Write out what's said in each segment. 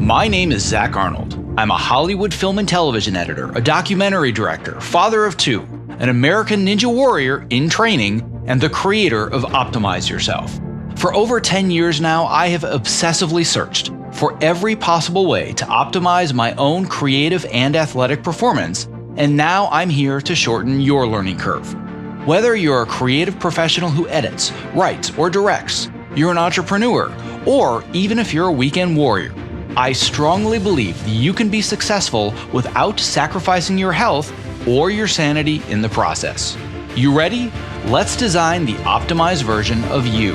My name is Zach Arnold. I'm a Hollywood film and television editor, a documentary director, father of two, an American Ninja Warrior in training, and the creator of Optimize Yourself. For over 10 years now, I have obsessively searched for every possible way to optimize my own creative and athletic performance, and now I'm here to shorten your learning curve. Whether you're a creative professional who edits, writes, or directs, you're an entrepreneur, or even if you're a weekend warrior, I strongly believe that you can be successful without sacrificing your health or your sanity in the process. You ready? Let's design the optimized version of you.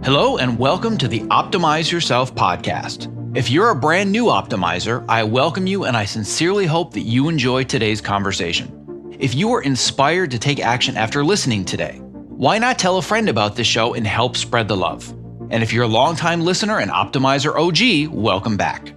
Hello and welcome to the Optimize Yourself podcast. If you're a brand new optimizer, I welcome you and I sincerely hope that you enjoy today's conversation. If you are inspired to take action after listening today, why not tell a friend about this show and help spread the love? And if you're a longtime listener and Optimizer OG, welcome back.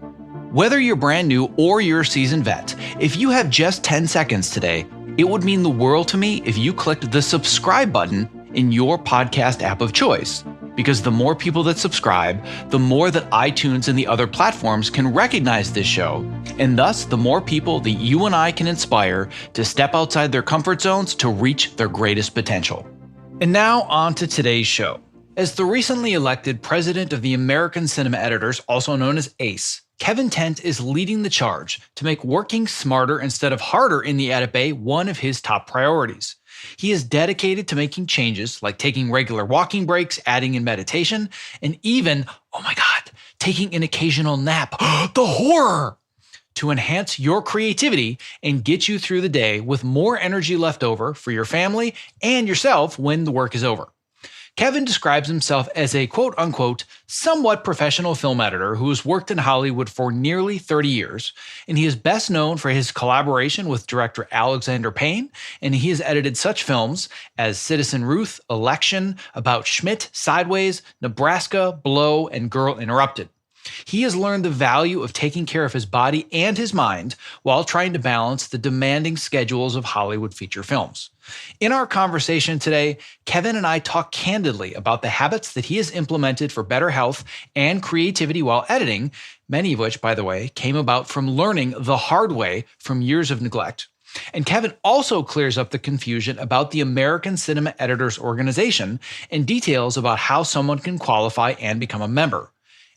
Whether you're brand new or you're a seasoned vet, if you have just 10 seconds today, it would mean the world to me if you clicked the subscribe button in your podcast app of choice. Because the more people that subscribe, the more that iTunes and the other platforms can recognize this show, and thus the more people that you and I can inspire to step outside their comfort zones to reach their greatest potential. And now on to today's show. As the recently elected president of the American Cinema Editors, also known as ACE, Kevin Tent is leading the charge to make working smarter instead of harder in the Edit Bay one of his top priorities. He is dedicated to making changes like taking regular walking breaks, adding in meditation, and even, oh my God, taking an occasional nap. The horror! To enhance your creativity and get you through the day with more energy left over for your family and yourself when the work is over. Kevin describes himself as a quote-unquote somewhat professional film editor who has worked in Hollywood for nearly 30 years, and he is best known for his collaboration with director Alexander Payne, and he has edited such films as Citizen Ruth, Election, About Schmidt, Sideways, Nebraska, Blow, and Girl Interrupted. He has learned the value of taking care of his body and his mind while trying to balance the demanding schedules of Hollywood feature films. In our conversation today, Kevin and I talk candidly about the habits that he has implemented for better health and creativity while editing, many of which, by the way, came about from learning the hard way from years of neglect. And Kevin also clears up the confusion about the American Cinema Editors Organization and details about how someone can qualify and become a member.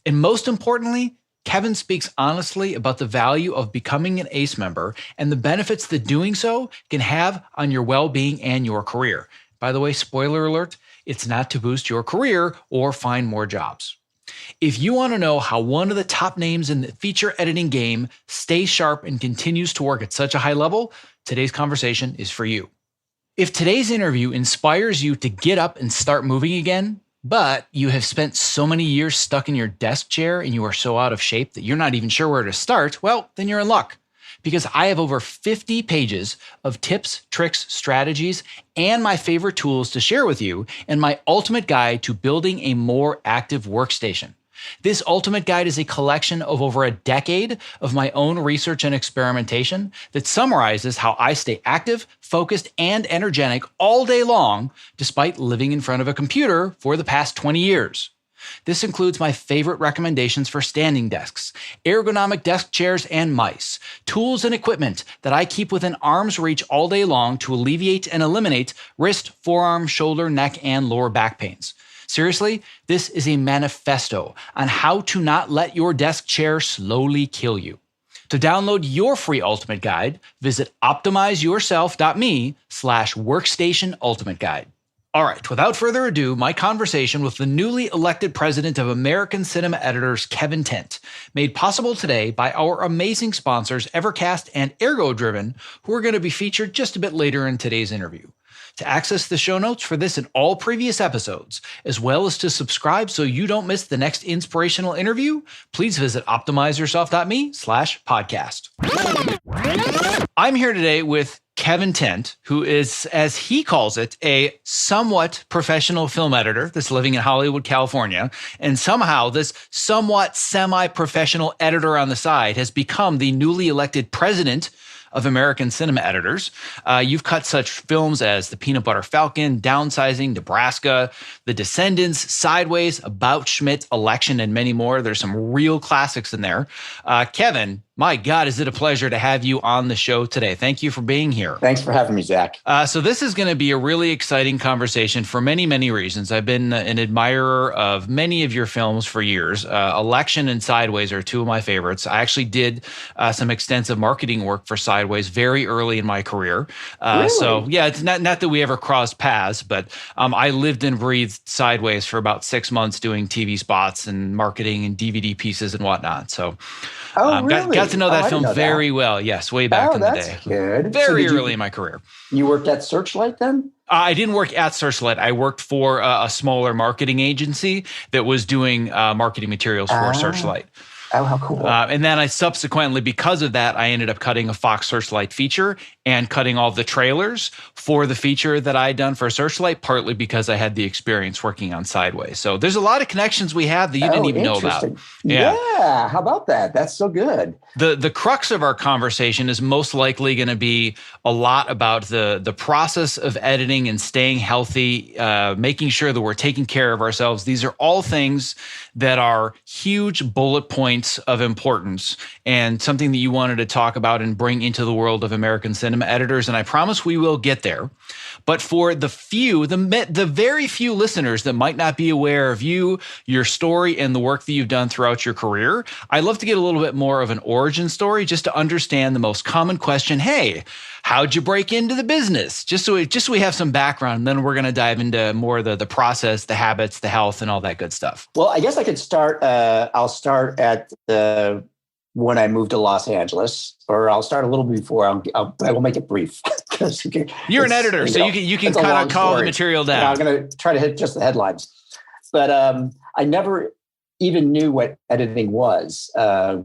And most importantly, Kevin speaks honestly about the value of becoming an ACE member and the benefits that doing so can have on your well-being and your career. By the way, spoiler alert, it's not to boost your career or find more jobs. If you want to know how one of the top names in the feature editing game stays sharp and continues to work at such a high level, today's conversation is for you. If today's interview inspires you to get up and start moving again, but you have spent so many years stuck in your desk chair and you are so out of shape that you're not even sure where to start, well, then you're in luck. Because I have over 50 pages of tips, tricks, strategies, and my favorite tools to share with you in my ultimate guide to building a more active workstation. This ultimate guide is a collection of over a decade of my own research and experimentation that summarizes how I stay active, focused, and energetic all day long, despite living in front of a computer for the past 20 years. This includes my favorite recommendations for standing desks, ergonomic desk chairs and mice, tools and equipment that I keep within arm's reach all day long to alleviate and eliminate wrist, forearm, shoulder, neck, and lower back pains. Seriously, this is a manifesto on how to not let your desk chair slowly kill you. To download your free ultimate guide, visit optimizeyourself.me/workstation ultimate guide. All right, without further ado, my conversation with the newly elected president of American Cinema Editors, Kevin Tent, made possible today by our amazing sponsors, Evercast and ErgoDriven, who are going to be featured just a bit later in today's interview. To access the show notes for this and all previous episodes, as well as to subscribe so you don't miss the next inspirational interview, please visit optimizeyourself.me/podcast. I'm here today with Kevin Tent, who is, as he calls it, a somewhat professional film editor that's living in Hollywood, California. And somehow this somewhat semi-professional editor on the side has become the newly elected president of American cinema editors. You've cut such films as The Peanut Butter Falcon, Downsizing, Nebraska, The Descendants, Sideways, About Schmidt, Election, and many more. There's some real classics in there. Kevin, my God, is it a pleasure to have you on the show today. Thank you for being here. Thanks for having me, Zach. So this is going to be a really exciting conversation for many, many reasons. I've been an admirer of many of your films for years. Election and Sideways are two of my favorites. I actually did some extensive marketing work for Sideways very early in my career. Really? So yeah, it's not that we ever crossed paths, but I lived and breathed Sideways for about 6 months doing TV spots and marketing and DVD pieces and whatnot. So really? got to know that film very well. Yes, way back in the day. That's good. Very early in my career. You worked at Searchlight then? I didn't work at Searchlight. I worked for a smaller marketing agency that was doing marketing materials for Searchlight. Oh, how cool. And then I subsequently, because of that, I ended up cutting a Fox Searchlight feature and cutting all the trailers for the feature that I had done for Searchlight, partly because I had the experience working on Sideways. So there's a lot of connections we have that you didn't even know about. Yeah, how about that? That's so good. The crux of our conversation is most likely going to be a lot about the process of editing and staying healthy, making sure that we're taking care of ourselves. These are all things that are huge bullet points of importance and something that you wanted to talk about and bring into the world of American cinema editors. And I promise we will get there. But for the very few listeners that might not be aware of you, your story, and the work that you've done throughout your career, I'd love to get a little bit more of an origin story just to understand the most common question. Hey, how'd you break into the business? Just so we have some background, and then we're going to dive into more of the process, the habits, the health, and all that good stuff. Well, I guess I could start. I'll start at when I moved to Los Angeles, or I'll start a little before. I will make it brief. You're an editor, so you can kind of call the material down. Yeah, I'm going to try to hit just the headlines. But I never even knew what editing was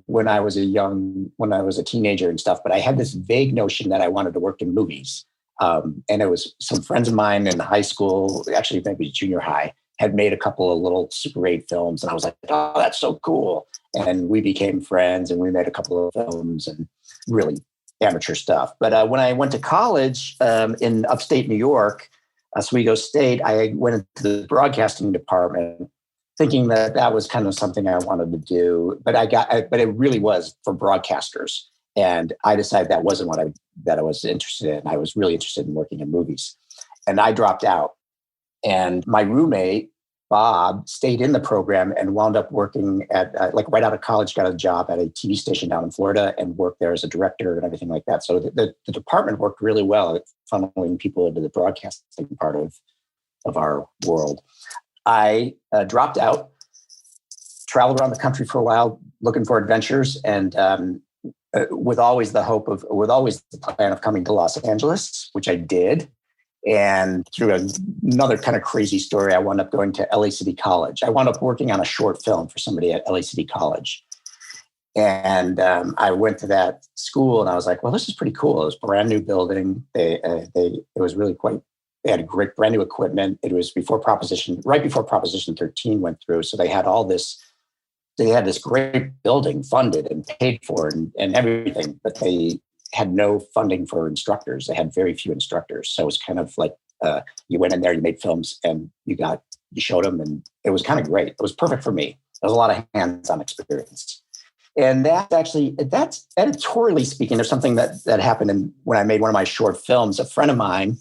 when I was a teenager and stuff. But I had this vague notion that I wanted to work in movies. And it was some friends of mine in high school, actually maybe junior high, had made a couple of little Super 8 films. And I was like, oh, that's so cool. And we became friends and we made a couple of films and really amateur stuff. But when I went to college in upstate New York, Oswego State, I went into the broadcasting department thinking that was kind of something I wanted to do. But it really was for broadcasters. And I decided that wasn't what I was interested in. I was really interested in working in movies. And I dropped out. And my roommate, Bob, stayed in the program and wound up working at, right out of college, got a job at a TV station down in Florida and worked there as a director and everything like that. So the department worked really well at funneling people into the broadcasting part of our world. I dropped out, traveled around the country for a while, looking for adventures, and with always the plan of coming to Los Angeles, which I did. And through another kind of crazy story, I wound up going to LA City College. I wound up working on a short film for somebody at LA City College. And I went to that school and I was like, well, this is pretty cool. It was a brand new building. It was really they had a great brand new equipment. It was right before Proposition 13 went through. So they had this great building funded and paid for and everything, but they had no funding for instructors. They had very few instructors. So it was kind of like you went in there, you made films and you showed them, and it was kind of great. It was perfect for me. There was a lot of hands-on experience. And that's editorially speaking, there's something that happened when I made one of my short films. A friend of mine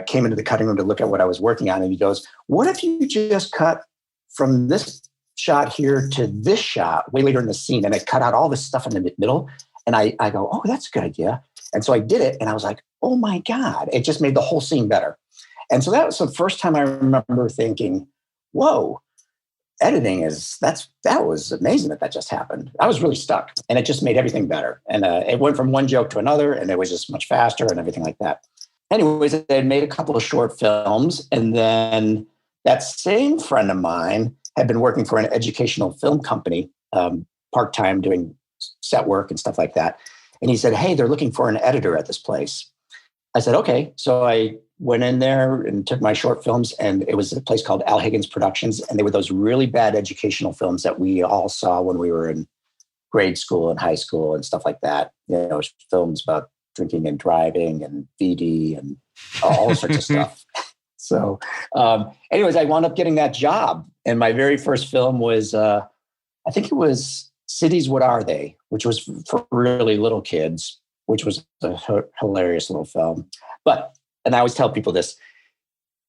came into the cutting room to look at what I was working on. And he goes, what if you just cut from this shot here to this shot way later in the scene? And it cut out all this stuff in the middle. And I go, oh, that's a good idea. And so I did it. And I was like, oh my God, it just made the whole scene better. And so that was the first time I remember thinking, whoa, editing that was amazing that just happened. I was really stuck and it just made everything better. And it went from one joke to another and it was just much faster and everything like that. Anyways, I had made a couple of short films. And then that same friend of mine had been working for an educational film company, part-time doing set work and stuff like that. And he said, hey, they're looking for an editor at this place. I said, okay. So I went in there and took my short films, and it was a place called Al Higgins Productions. And they were those really bad educational films that we all saw when we were in grade school and high school and stuff like that. Films about drinking and driving and VD and all sorts of stuff. So anyways, I wound up getting that job. And my very first film was, I think it was Cities, What Are They? Which was for really little kids, which was a hilarious little film. And I always tell people this,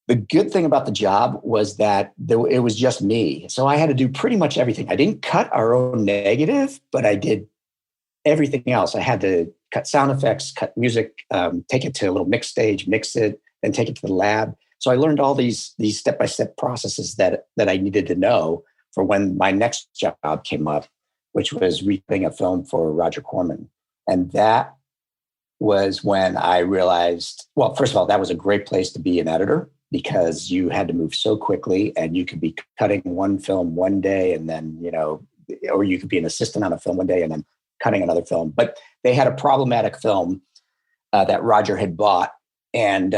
the good thing about the job was that it was just me. So I had to do pretty much everything. I didn't cut our own negative, but I did everything else. I had to cut sound effects, cut music, take it to a little mix stage, mix it, then take it to the lab. So I learned all these step-by-step processes that I needed to know for when my next job came up, which was reading a film for Roger Corman. And that was when I realized, well, first of all, that was a great place to be an editor, because you had to move so quickly, and you could be cutting one film one day and then, or you could be an assistant on a film one day and then cutting another film. But they had a problematic film that Roger had bought and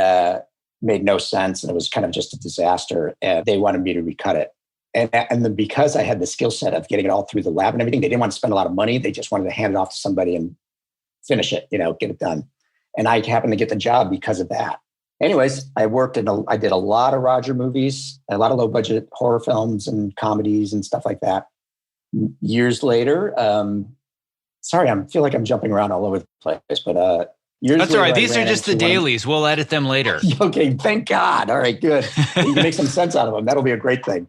made no sense. And it was kind of just a disaster. And they wanted me to recut it. And then because I had the skill set of getting it all through the lab and everything, they didn't want to spend a lot of money. They just wanted to hand it off to somebody and finish it, get it done. And I happened to get the job because of that. Anyways, I did a lot of Roger movies, a lot of low budget horror films and comedies and stuff like that. Years later, sorry, I feel like I'm jumping around all over the place, but that's all right. These are just the dailies. We'll edit them later. Okay, thank God. All right, good. You can make some sense out of them. That'll be a great thing.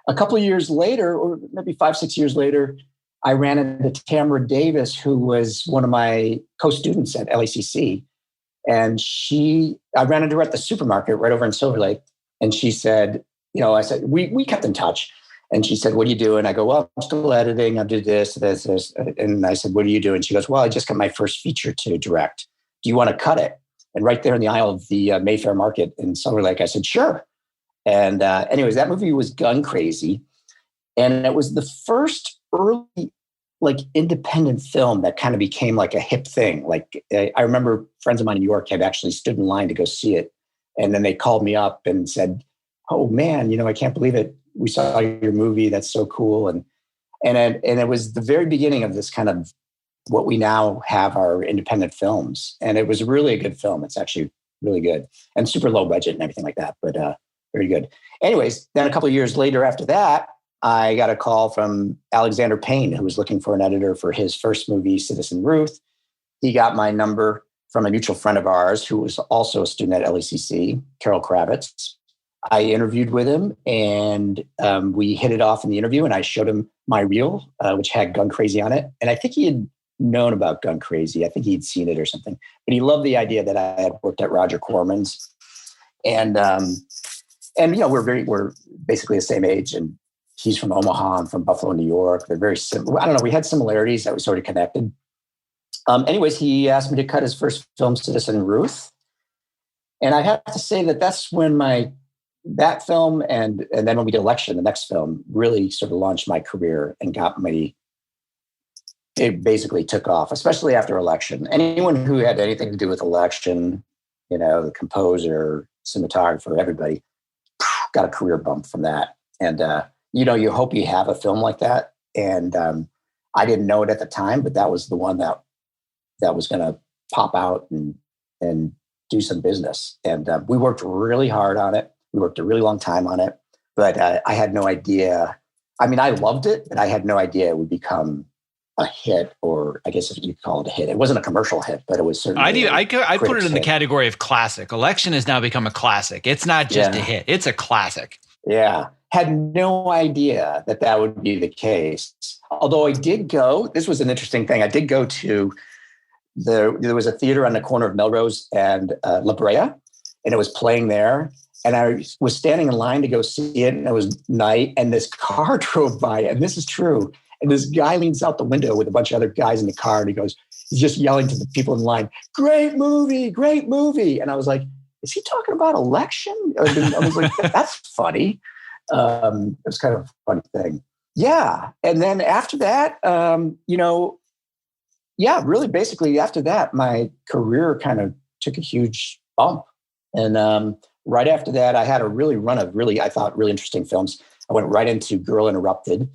A couple of years later, or maybe 5-6 years later, I ran into Tamara Davis, who was one of my co-students at LACC. And I ran into her at the supermarket right over in Silver Lake. And she said, I said, we kept in touch. And she said, what are you doing? I go, well, I'm still editing. I'll do this. And I said, what are you doing? She goes, well, I just got my first feature to direct. Do you want to cut it? And right there in the aisle of the Mayfair Market in Silver Lake, I said, sure. And anyways, that movie was Gun Crazy. And it was the first early independent film that kind of became like a hip thing. Like I remember friends of mine in New York had actually stood in line to go see it. And then they called me up and said, oh man, I can't believe it. We saw your movie. That's so cool. And it was the very beginning of this kind of what we now have our independent films. And it was really a good film. It's actually really good and super low budget and everything like that, but very good. Anyways, then a couple of years later after that, I got a call from Alexander Payne, who was looking for an editor for his first movie, Citizen Ruth. He got my number from a mutual friend of ours who was also a student at LACC, Carol Kravitz. I interviewed with him, and we hit it off in the interview, and I showed him my reel, which had Gun Crazy on it. And I think he had known about Gun Crazy. I think he'd seen it or something. But he loved the idea that I had worked at Roger Corman's. And we're basically the same age, and he's from Omaha. I'm from Buffalo, New York. They're very similar. I don't know. We had similarities that we sort of connected. Anyways, he asked me to cut his first film, Citizen Ruth. And I have to say that's when that film and then when we did Election, the next film, really sort of launched my career and it basically took off, especially after Election. Anyone who had anything to do with Election, the composer, cinematographer, everybody got a career bump from that. And, you hope you have a film like that. And I didn't know it at the time, but that was the one that was going to pop out and do some business. And we worked really hard on it. We worked a really long time on it, but I had no idea. I mean, I loved it, but I had no idea it would become a hit, or I guess if you call it a hit. It wasn't a commercial hit, but it was certainly. I put it in the category of classic. Election has now become a classic. It's not just a hit; it's a classic. Yeah, had no idea that would be the case. Although I did go. This was an interesting thing. I did go to there was a theater on the corner of Melrose and La Brea, and it was playing there. And I was standing in line to go see it, and it was night, and this car drove by, and this is true. And this guy leans out the window with a bunch of other guys in the car, and he's just yelling to the people in line, great movie, great movie. And I was like, is he talking about Election? I was like, that's funny. It was kind of a funny thing. Yeah. And then after that, really basically after that, my career kind of took a huge bump. And right after that, I had a run of I thought really interesting films. I went right into Girl Interrupted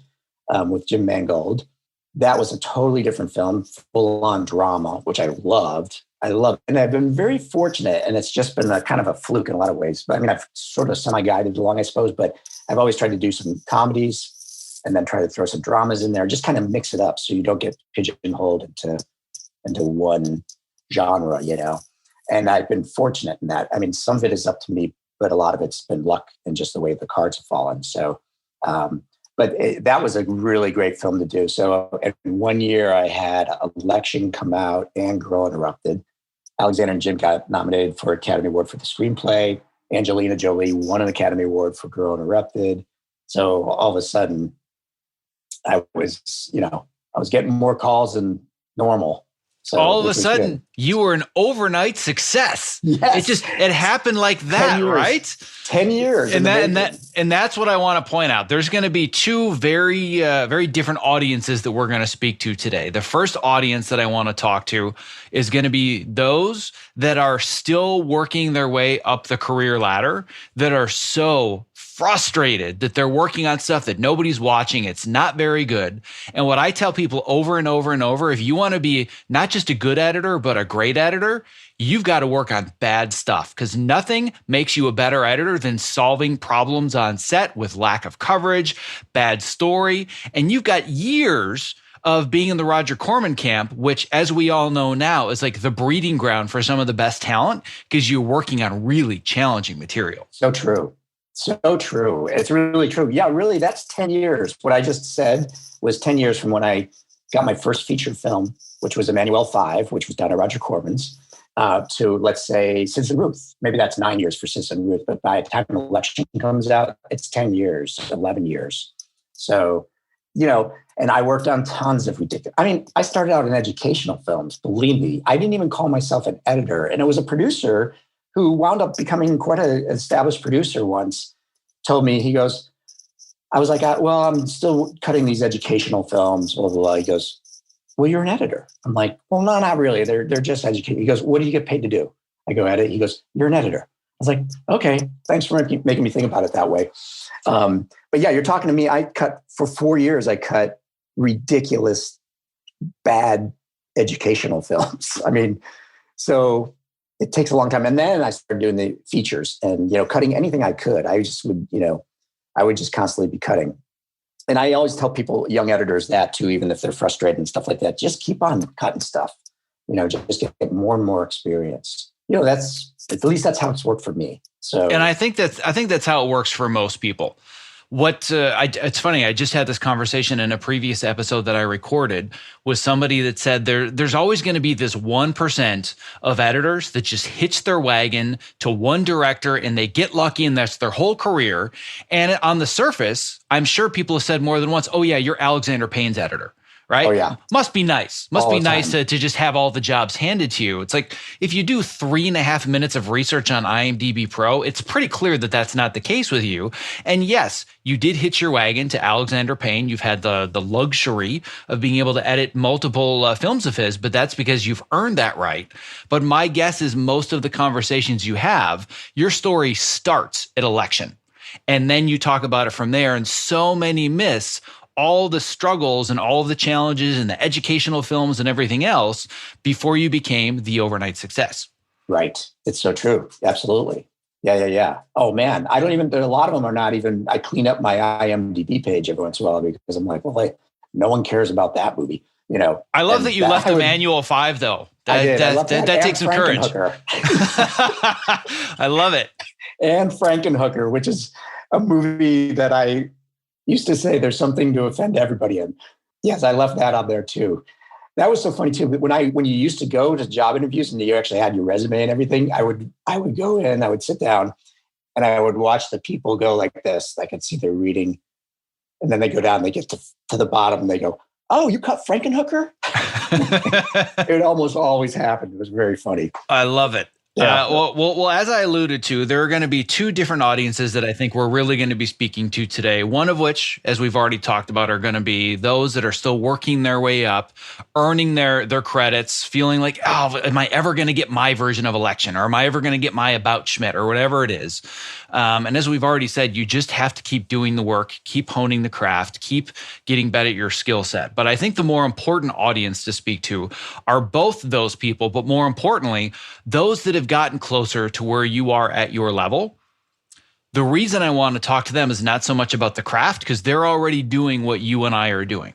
with Jim Mangold. That was a totally different film, full-on drama, which I loved. I love it. And I've been very fortunate, and it's just been a kind of a fluke in a lot of ways. But I mean, I've sort of semi-guided along, I suppose, but I've always tried to do some comedies and then try to throw some dramas in there, just kind of mix it up so you don't get pigeonholed into one genre, you know. And I've been fortunate in that. I mean, some of it is up to me, but a lot of it's been luck and just the way the cards have fallen. So, that was a really great film to do. So in 1 year, I had Election come out and Girl Interrupted. Alexander and Jim got nominated for Academy Award for the screenplay. Angelina Jolie won an Academy Award for Girl Interrupted. So all of a sudden, I was getting more calls than normal. So all of a sudden, you were an overnight success. Yes. It happened like that, right? 10 years. And that's what I want to point out. There's going to be two very, very different audiences that we're going to speak to today. The first audience that I want to talk to is going to be those that are still working their way up the career ladder, that are so frustrated that they're working on stuff that nobody's watching. It's not very good. And what I tell people over and over and over, if you want to be not just a good editor, but a great editor, you've got to work on bad stuff, because nothing makes you a better editor than solving problems on set with lack of coverage, bad story. And you've got years of being in the Roger Corman camp, which, as we all know now, is like the breeding ground for some of the best talent, because you're working on really challenging material. So true. So true. It's really true. Yeah, really, that's 10 years. What I just said was 10 years from when I got my first feature film, which was Emmanuel 5, which was done at Roger Corman's, to, let's say, Citizen Ruth. Maybe that's 9 years for Citizen Ruth, but by the time an Election comes out, it's 10 years, 11 years. So, you know, and I worked on tons of ridiculous. I mean, I started out in educational films, believe me. I didn't even call myself an editor. And it was a producer who wound up becoming quite an established producer once, told me, he goes, I was like, well, I'm still cutting these educational films, blah, blah, blah. He goes, well, you're an editor. I'm like, well, no, not really. They're just educated. He goes, what do you get paid to do? I go, edit. He goes, you're an editor. I was like, okay, thanks for making me think about it that way. But yeah, you're talking to me. For 4 years, I cut ridiculous, bad educational films. I mean, so it takes a long time. And then I started doing the features and, you know, cutting anything I could. I would just constantly be cutting. And I always tell people, young editors, that too, even if they're frustrated and stuff like that, just keep on cutting stuff, you know, just get more and more experience. You know, at least that's how it's worked for me. So, and I think that's how it works for most people. It's funny. I just had this conversation in a previous episode that I recorded with somebody that said there's always going to be this 1% of editors that just hitch their wagon to one director and they get lucky and that's their whole career. And on the surface, I'm sure people have said more than once, oh yeah, you're Alexander Payne's editor. Right? Oh, yeah. Must be nice. Must be nice to just have all the jobs handed to you. It's like, if you do 3.5 minutes of research on IMDb Pro, it's pretty clear that that's not the case with you. And yes, you did hitch your wagon to Alexander Payne. You've had the luxury of being able to edit multiple films of his, but that's because you've earned that right. But my guess is most of the conversations you have, your story starts at Election. And then you talk about it from there. And so many miss all the struggles and all of the challenges and the educational films and everything else before you became the overnight success. Right. It's so true. Absolutely. Yeah. Oh man. A lot of them are not even, I clean up my IMDb page every once in a while because I'm like, well, no one cares about that movie. You know, I love that you left Emmanuel 5 though. That takes some courage. I love it. And Frankenhooker, which is a movie that I used to say there's something to offend everybody in. Yes, I left that on there too. That was so funny too. When you used to go to job interviews and you actually had your resume and everything, I would go in, I would sit down and I would watch the people go like this. I could see they're reading. And then they go down, they get to the bottom and they go, oh, you cut Frankenhooker? It almost always happened. It was very funny. I love it. Yeah. Well, as I alluded to, there are going to be two different audiences that I think we're really going to be speaking to today. One of which, as we've already talked about, are going to be those that are still working their way up, earning their credits, feeling like, oh, am I ever going to get my version of election, or am I ever going to get my about Schmidt, or whatever it is. And as we've already said, you just have to keep doing the work, keep honing the craft, keep getting better at your skill set. But I think the more important audience to speak to are both those people, but more importantly, those that have gotten closer to where you are at your level. The reason I want to talk to them is not so much about the craft, because they're already doing what you and I are doing.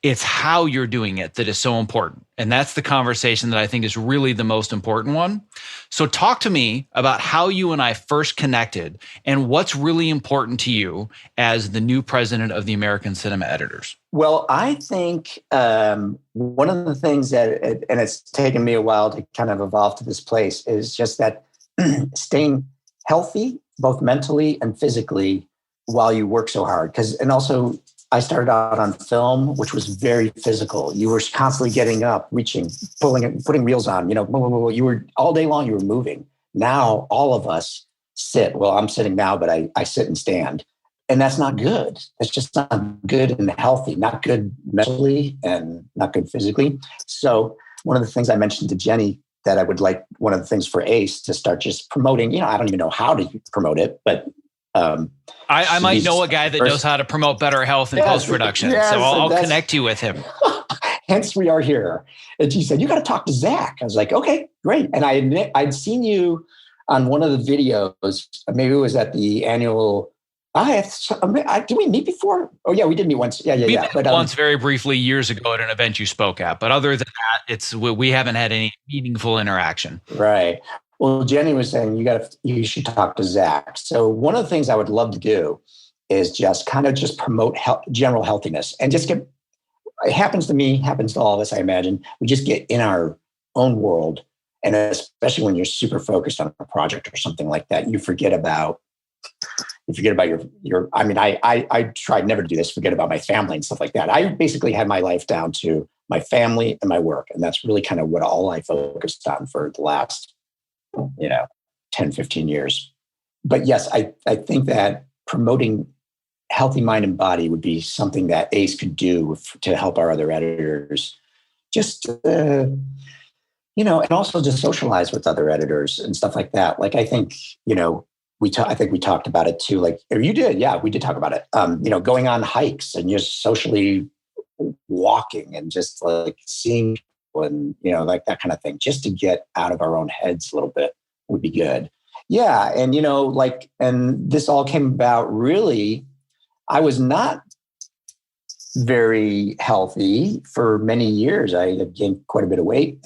It's how you're doing it that is so important. And that's the conversation that I think is really the most important one. So talk to me about how you and I first connected and what's really important to you as the new president of the American Cinema Editors. Well, I think one of the things that, and it's taken me a while to kind of evolve to this place, is just that staying healthy, both mentally and physically, while you work so hard. And also, I started out on film, which was very physical. You were constantly getting up, reaching, putting reels on, you were all day long, you were moving. Now, all of us sit. Well, I'm sitting now, but I sit and stand. And that's not good. It's just not good and healthy, not good mentally and not good physically. So one of the things I mentioned to Jenny that I would like, one of the things for ACE to start just promoting, I don't even know how to promote it, but I might know a guy that knows how to promote better health and post-production. So I'll connect you with him. Hence we are here. And she said, you got to talk to Zach. I was like, okay, great. And I'd seen you on one of the videos. Maybe it was at the annual. Did we meet before? Oh yeah, we did meet once. Yeah. We met once very briefly years ago at an event you spoke at. But other than that, we haven't had any meaningful interaction. Right. Well, Jenny was saying you should talk to Zach. So one of the things I would love to do is just kind of promote general healthiness, and it happens to me, happens to all of us, I imagine. We just get in our own world, and especially when you're super focused on a project or something like that, you forget about your. I mean, I tried never to do this. Forget about my family and stuff like that. I basically had my life down to my family and my work, and that's really kind of what all I focused on for the last 10, 15 years. But yes, I think that promoting healthy mind and body would be something that ACE could do to help our other editors just, and also just socialize with other editors and stuff like that. Like, I think, I think we talked about it too. Like, or you did. Yeah, we did talk about it. Going on hikes and just socially walking and just like seeing and like that kind of thing, just to get out of our own heads a little bit would be good. Yeah. And and this all came about, really, I was not very healthy for many years. I had gained quite a bit of weight,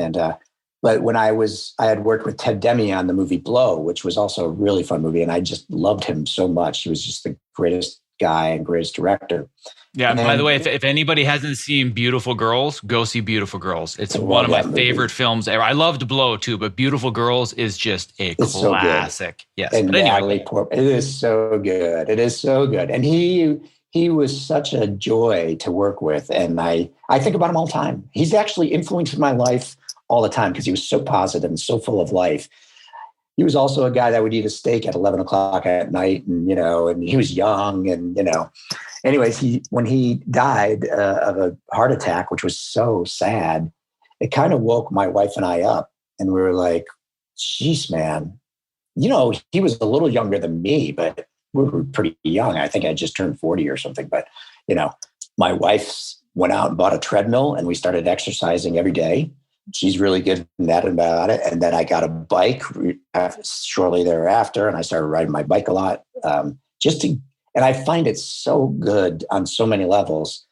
but when I had worked with Ted Demme on the movie Blow, which was also a really fun movie, and I just loved him so much. He was just the greatest guy and greatest director. Yeah. By the way, if anybody hasn't seen Beautiful Girls, go see Beautiful Girls. It's one of my favorite films ever. I loved Blow too, but Beautiful Girls is just a classic. So yes. And Natalie Portman, it is so good. It is so good. And he was such a joy to work with. And I think about him all the time. He's actually influenced my life all the time because he was so positive and so full of life. He was also a guy that would eat a steak at 11 o'clock at night, and he was young, and anyways, when he died of a heart attack, which was so sad, it kind of woke my wife and I up, and we were like, "Jeez, man, he was a little younger than me, but we were pretty young. I think I just turned 40 or something." But my wife went out and bought a treadmill, and we started exercising every day. She's really good at that about it. And then I got a bike shortly thereafter, and I started riding my bike a lot. And I find it so good on so many levels,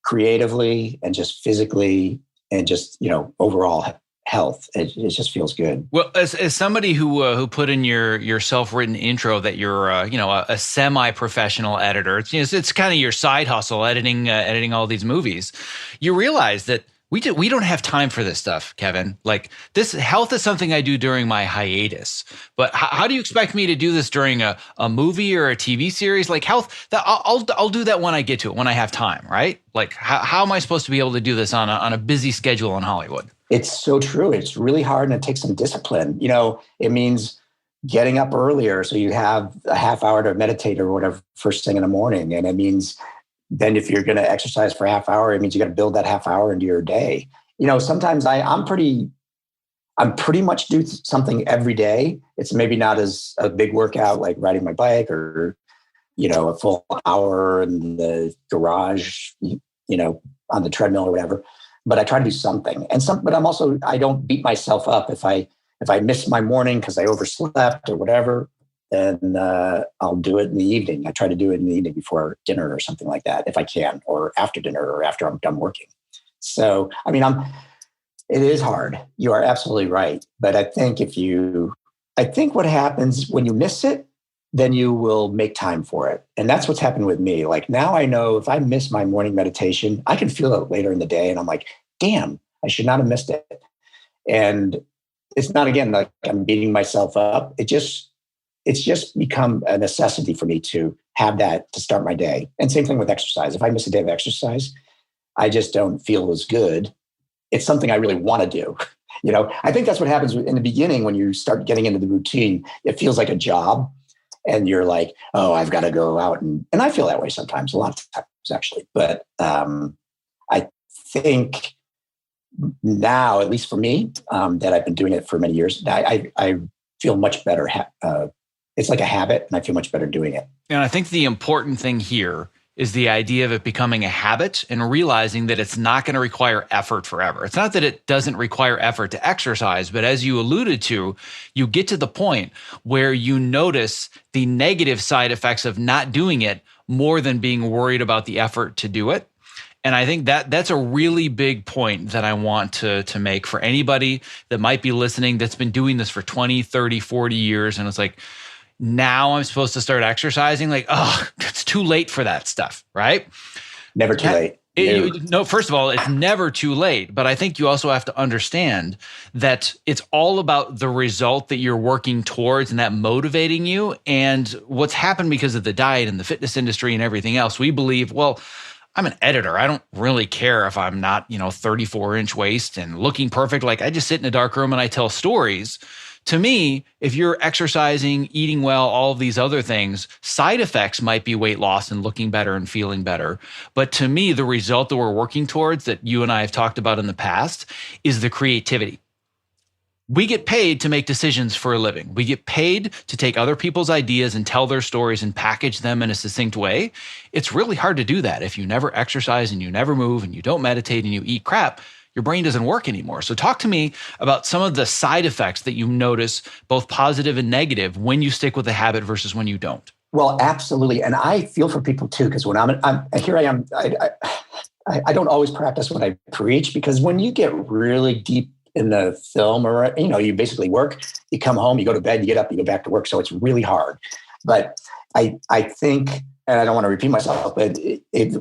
creatively and just physically, and just overall health. It just feels good. Well, as somebody who put in your self-written intro that you're a semi-professional editor, it's kind of your side hustle, editing all these movies. You realize that we don't have time for this stuff, Kevin. Like, this health is something I do during my hiatus. But how do you expect me to do this during a movie or a TV series? Like, health, I'll do that when I get to it, when I have time, right? Like, how am I supposed to be able to do this on a busy schedule in Hollywood? It's so true. It's really hard and it takes some discipline. It means getting up earlier so you have a half hour to meditate or whatever first thing in the morning. And it means then if you're going to exercise for a half hour, it means you got to build that half hour into your day. Sometimes I'm pretty much do something every day. It's maybe not as a big workout like riding my bike or, a full hour in the garage, on the treadmill or whatever. But I try to do something. But I don't beat myself up if I miss my morning because I overslept or whatever, then I'll do it in the evening. I try to do it in the evening before dinner or something like that, if I can, or after dinner or after I'm done working. So, it is hard. You are absolutely right. But I think what happens when you miss it, then you will make time for it. And that's what's happened with me. Like now I know if I miss my morning meditation, I can feel it later in the day. And I'm like, damn, I should not have missed it. And it's not, again, like I'm beating myself up. It's just become a necessity for me to have that to start my day. And same thing with exercise. If I miss a day of exercise, I just don't feel as good. It's something I really want to do. I think that's what happens in the beginning when you start getting into the routine. It feels like a job. And you're like, oh, I've got to go out. And I feel that way sometimes, a lot of times actually. But I think now, at least for me, that I've been doing it for many years, I feel much better. It's like a habit and I feel much better doing it. And I think the important thing here is the idea of it becoming a habit and realizing that it's not going to require effort forever. It's not that it doesn't require effort to exercise, but as you alluded to, you get to the point where you notice the negative side effects of not doing it more than being worried about the effort to do it. And I think that's a really big point that I want to make for anybody that might be listening that's been doing this for 20, 30, 40 years. And it's like, now I'm supposed to start exercising. Like, oh, it's too late for that stuff, right? Never too late. No, first of all, it's never too late. But I think you also have to understand that it's all about the result that you're working towards and that motivating you. And what's happened because of the diet and the fitness industry and everything else, we believe, well, I'm an editor. I don't really care if I'm not, 34-inch waist and looking perfect. Like I just sit in a dark room and I tell stories. To me, if you're exercising, eating well, all of these other things, side effects might be weight loss and looking better and feeling better. But to me, the result that we're working towards that you and I have talked about in the past is the creativity. We get paid to make decisions for a living. We get paid to take other people's ideas and tell their stories and package them in a succinct way. It's really hard to do that if you never exercise and you never move and you don't meditate and you eat crap. Your brain doesn't work anymore. So talk to me about some of the side effects that you notice, both positive and negative, when you stick with the habit versus when you don't. Well, absolutely. And I feel for people too, because when I'm here, I am. I don't always practice what I preach, because when you get really deep in the film, or you basically work, you come home, you go to bed, you get up, you go back to work. So it's really hard. But I think, and I don't want to repeat myself, but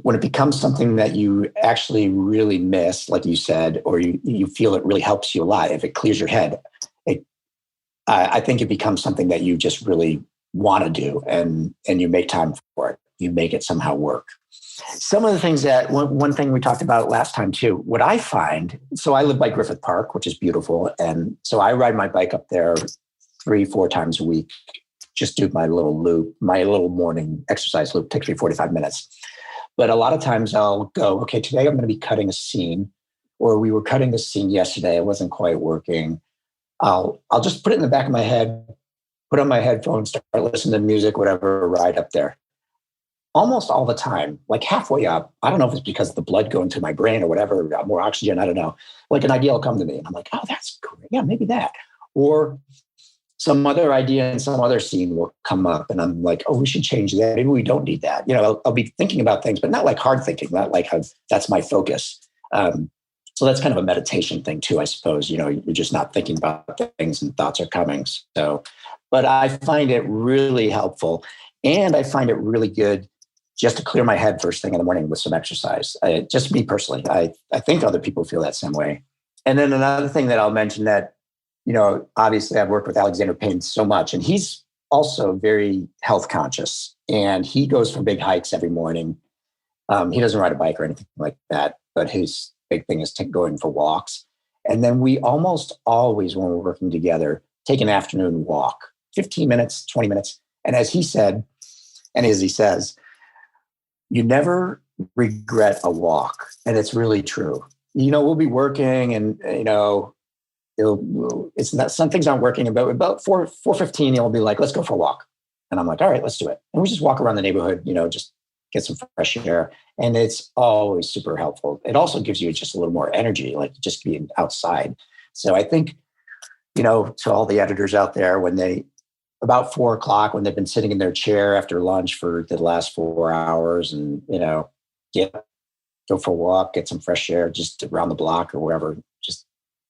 when it becomes something that you actually really miss, like you said, or you feel it really helps you a lot, if it clears your head, I think it becomes something that you just really want to do, and you make time for it. You make it somehow work. Some of the things that, one thing we talked about last time too, what I find, so I live by Griffith Park, which is beautiful. And so I ride my bike up there 3-4 times a week, just do my little loop, my little morning exercise loop. Takes me 45 minutes. But a lot of times I'll go, okay, today I'm going to be cutting a scene, or we were cutting a scene yesterday. It wasn't quite working. I'll just put it in the back of my head, put on my headphones, start listening to music, whatever, ride up there. Almost all the time, like halfway up, I don't know if it's because of the blood going to my brain or whatever, more oxygen, I don't know. Like an idea will come to me and I'm like, oh, that's great. Yeah, maybe that. Or some other idea in some other scene will come up and I'm like, oh, we should change that. Maybe we don't need that. I'll be thinking about things, but not like hard thinking, not like how that's my focus. So that's kind of a meditation thing too, I suppose. You're just not thinking about things and thoughts are coming. So, but I find it really helpful, and I find it really good just to clear my head first thing in the morning with some exercise. Just me personally, I think other people feel that same way. And then another thing that I'll mention that, obviously I've worked with Alexander Payne so much, and he's also very health conscious, and he goes for big hikes every morning. He doesn't ride a bike or anything like that, but his big thing is going for walks. And then we almost always, when we're working together, take an afternoon walk, 15 minutes, 20 minutes. And as he said, and as he says, you never regret a walk. And it's really true. We'll be working and, it's not, some things aren't working. About 4:15, he'll be like, let's go for a walk. And I'm like, all right, let's do it. And we just walk around the neighborhood, just get some fresh air. And it's always super helpful. It also gives you just a little more energy, like just being outside. So I think, to all the editors out there, about 4:00, when they've been sitting in their chair after lunch for the last 4 hours and, go for a walk, get some fresh air just around the block or wherever,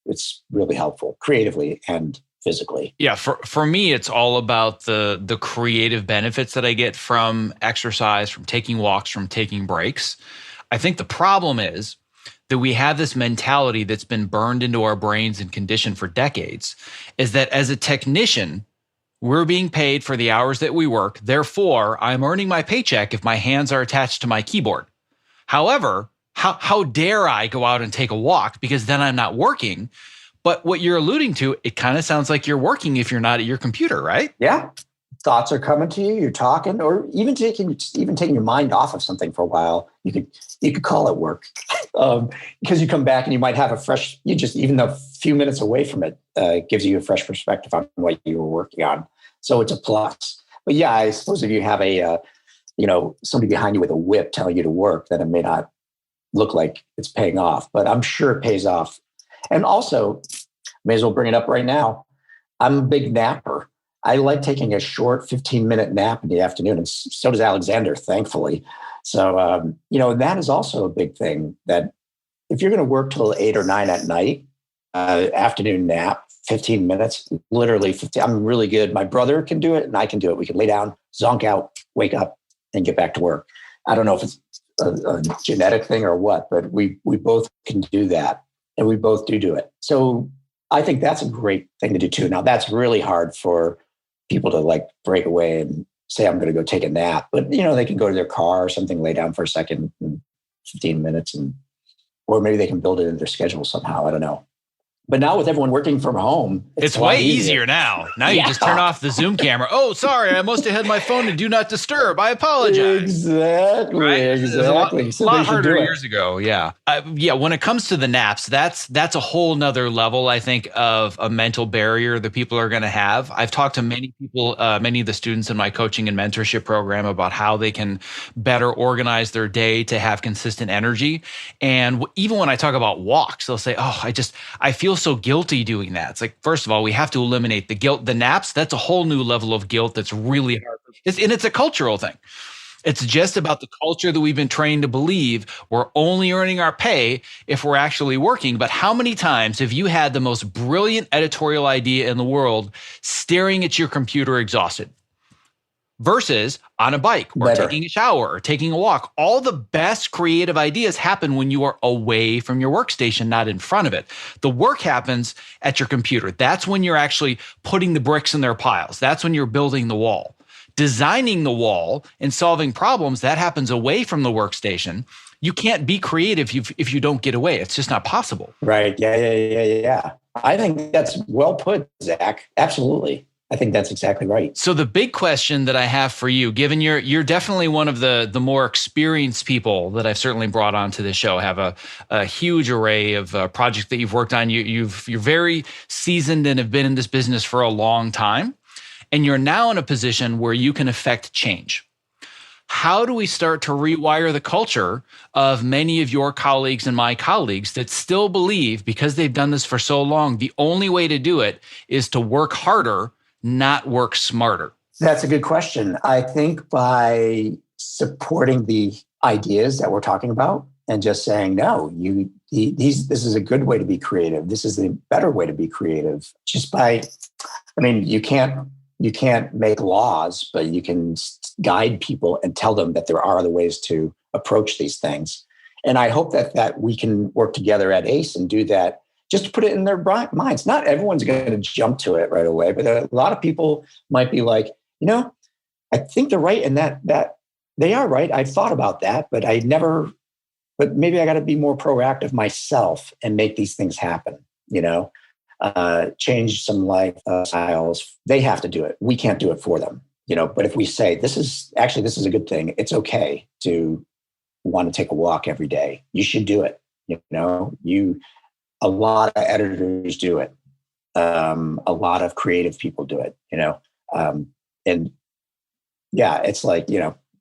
it's really helpful creatively and physically. Yeah, for me, it's all about the creative benefits that I get from exercise, from taking walks, from taking breaks. I think the problem is that we have this mentality that's been burned into our brains and conditioned for decades, is that as a technician, we're being paid for the hours that we work. Therefore, I'm earning my paycheck if my hands are attached to my keyboard. However, how dare I go out and take a walk, because then I'm not working. But what you're alluding to, it kind of sounds like you're working if you're not at your computer, right? Yeah. Thoughts are coming to you, you're talking, or even taking your mind off of something for a while. You could call it work, because you come back and you might have even a few minutes away from it gives you a fresh perspective on what you were working on. So it's a plus. But yeah, I suppose if you have somebody behind you with a whip telling you to work, then it may not look like it's paying off, but I'm sure it pays off. And also, may as well bring it up right now, I'm a big napper. I like taking a short 15-minute nap in the afternoon, and so does Alexander, thankfully. So, that is also a big thing, that if you're going to work till 8 or 9 at night, afternoon nap, 15 minutes, literally 15. I'm really good. My brother can do it and I can do it. We can lay down, zonk out, wake up, and get back to work. I don't know if it's a genetic thing or what, but we both can do that, and we both do it. So I think that's a great thing to do too. Now, that's really hard for people to break away and say, I'm going to go take a nap. But, they can go to their car or something, lay down for a second, 15 minutes, or maybe they can build it into their schedule somehow. I don't know. But now with everyone working from home, it's way easier now. Now you just turn off the Zoom camera. Oh, sorry, I must have had my phone to do not disturb. I apologize. Exactly. Right? Exactly. It was a lot harder years ago. Yeah. When it comes to the naps, that's a whole nother level, I think, of a mental barrier that people are going to have. I've talked to many people, many of the students in my coaching and mentorship program, about how they can better organize their day to have consistent energy. And even when I talk about walks, they'll say, oh, I feel so guilty doing that. It's like, first of all, we have to eliminate the guilt. The naps, that's a whole new level of guilt that's really hard. And it's a cultural thing. It's just about the culture that we've been trained to believe we're only earning our pay if we're actually working. But how many times have you had the most brilliant editorial idea in the world staring at your computer exhausted? Versus on a bike or taking a shower or taking a walk. All the best creative ideas happen when you are away from your workstation, not in front of it. The work happens at your computer. That's when you're actually putting the bricks in their piles. That's when you're building the wall. Designing the wall and solving problems, that happens away from the workstation. You can't be creative if you don't get away. It's just not possible. Right. Yeah. I think that's well put, Zach. Absolutely. I think that's exactly right. So the big question that I have for you, given you're definitely one of the more experienced people that I've certainly brought onto the show, have a huge array of projects that you've worked on. You're very seasoned and have been in this business for a long time, and you're now in a position where you can affect change. How do we start to rewire the culture of many of your colleagues and my colleagues that still believe, because they've done this for so long, the only way to do it is to work harder, not work smarter? That's a good question. I think by supporting the ideas that we're talking about and just saying, no, this is a good way to be creative. This is the better way to be creative. You can't make laws, but you can guide people and tell them that there are other ways to approach these things. And I hope that we can work together at ACE and do that, just to put it in their minds. Not everyone's going to jump to it right away, but a lot of people might be like, I think they're right, and that they are right. I thought about that, but maybe I got to be more proactive myself and make these things happen. change some lifestyles. They have to do it. We can't do it for them, but if we say, this is a good thing. It's okay to want to take a walk every day. You should do it. A lot of editors do it. A lot of creative people do it, and yeah, it's like,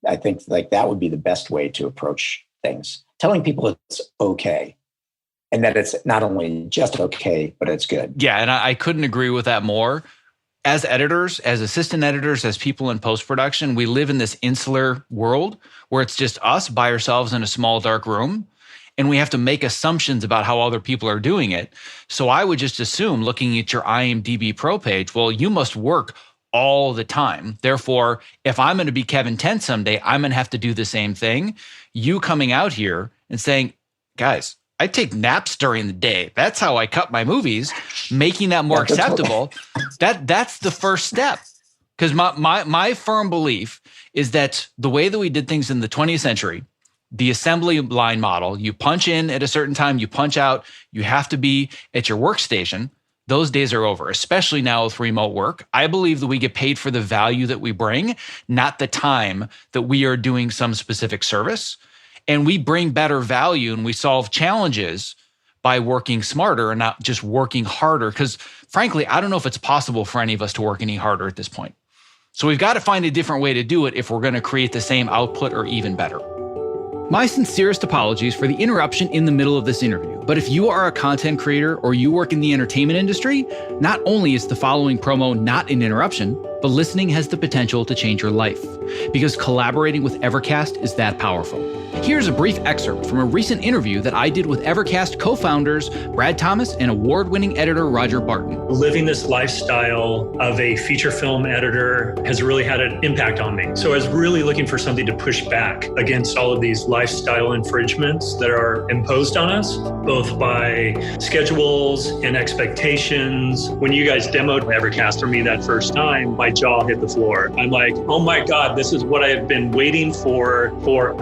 I think like that would be the best way to approach things. Telling people it's okay, and that it's not only just okay, but it's good. Yeah, and I couldn't agree with that more. As editors, as assistant editors, as people in post-production, we live in this insular world where it's just us by ourselves in a small, dark room, and we have to make assumptions about how other people are doing it. So I would just assume, looking at your IMDb Pro page, well, you must work all the time. Therefore, if I'm going to be Kevin Tent someday, I'm going to have to do the same thing. You coming out here and saying, guys, I take naps during the day. That's how I cut my movies, making that more acceptable. That's the first step. Because my firm belief is that the way that we did things in the 20th century, the assembly line model, you punch in at a certain time, you punch out, you have to be at your workstation. Those days are over, especially now with remote work. I believe that we get paid for the value that we bring, not the time that we are doing some specific service. And we bring better value and we solve challenges by working smarter and not just working harder. Because frankly, I don't know if it's possible for any of us to work any harder at this point. So we've got to find a different way to do it if we're going to create the same output or even better. My sincerest apologies for the interruption in the middle of this interview, but if you are a content creator or you work in the entertainment industry, not only is the following promo not an interruption, but listening has the potential to change your life, because collaborating with Evercast is that powerful. Here's a brief excerpt from a recent interview that I did with Evercast co-founders Brad Thomas and award-winning editor Roger Barton. Living this lifestyle of a feature film editor has really had an impact on me. So I was really looking for something to push back against all of these lifestyle infringements that are imposed on us, both by schedules and expectations. When you guys demoed Evercast for me that first time, my jaw hit the floor. I'm like, oh my God, this is what I have been waiting for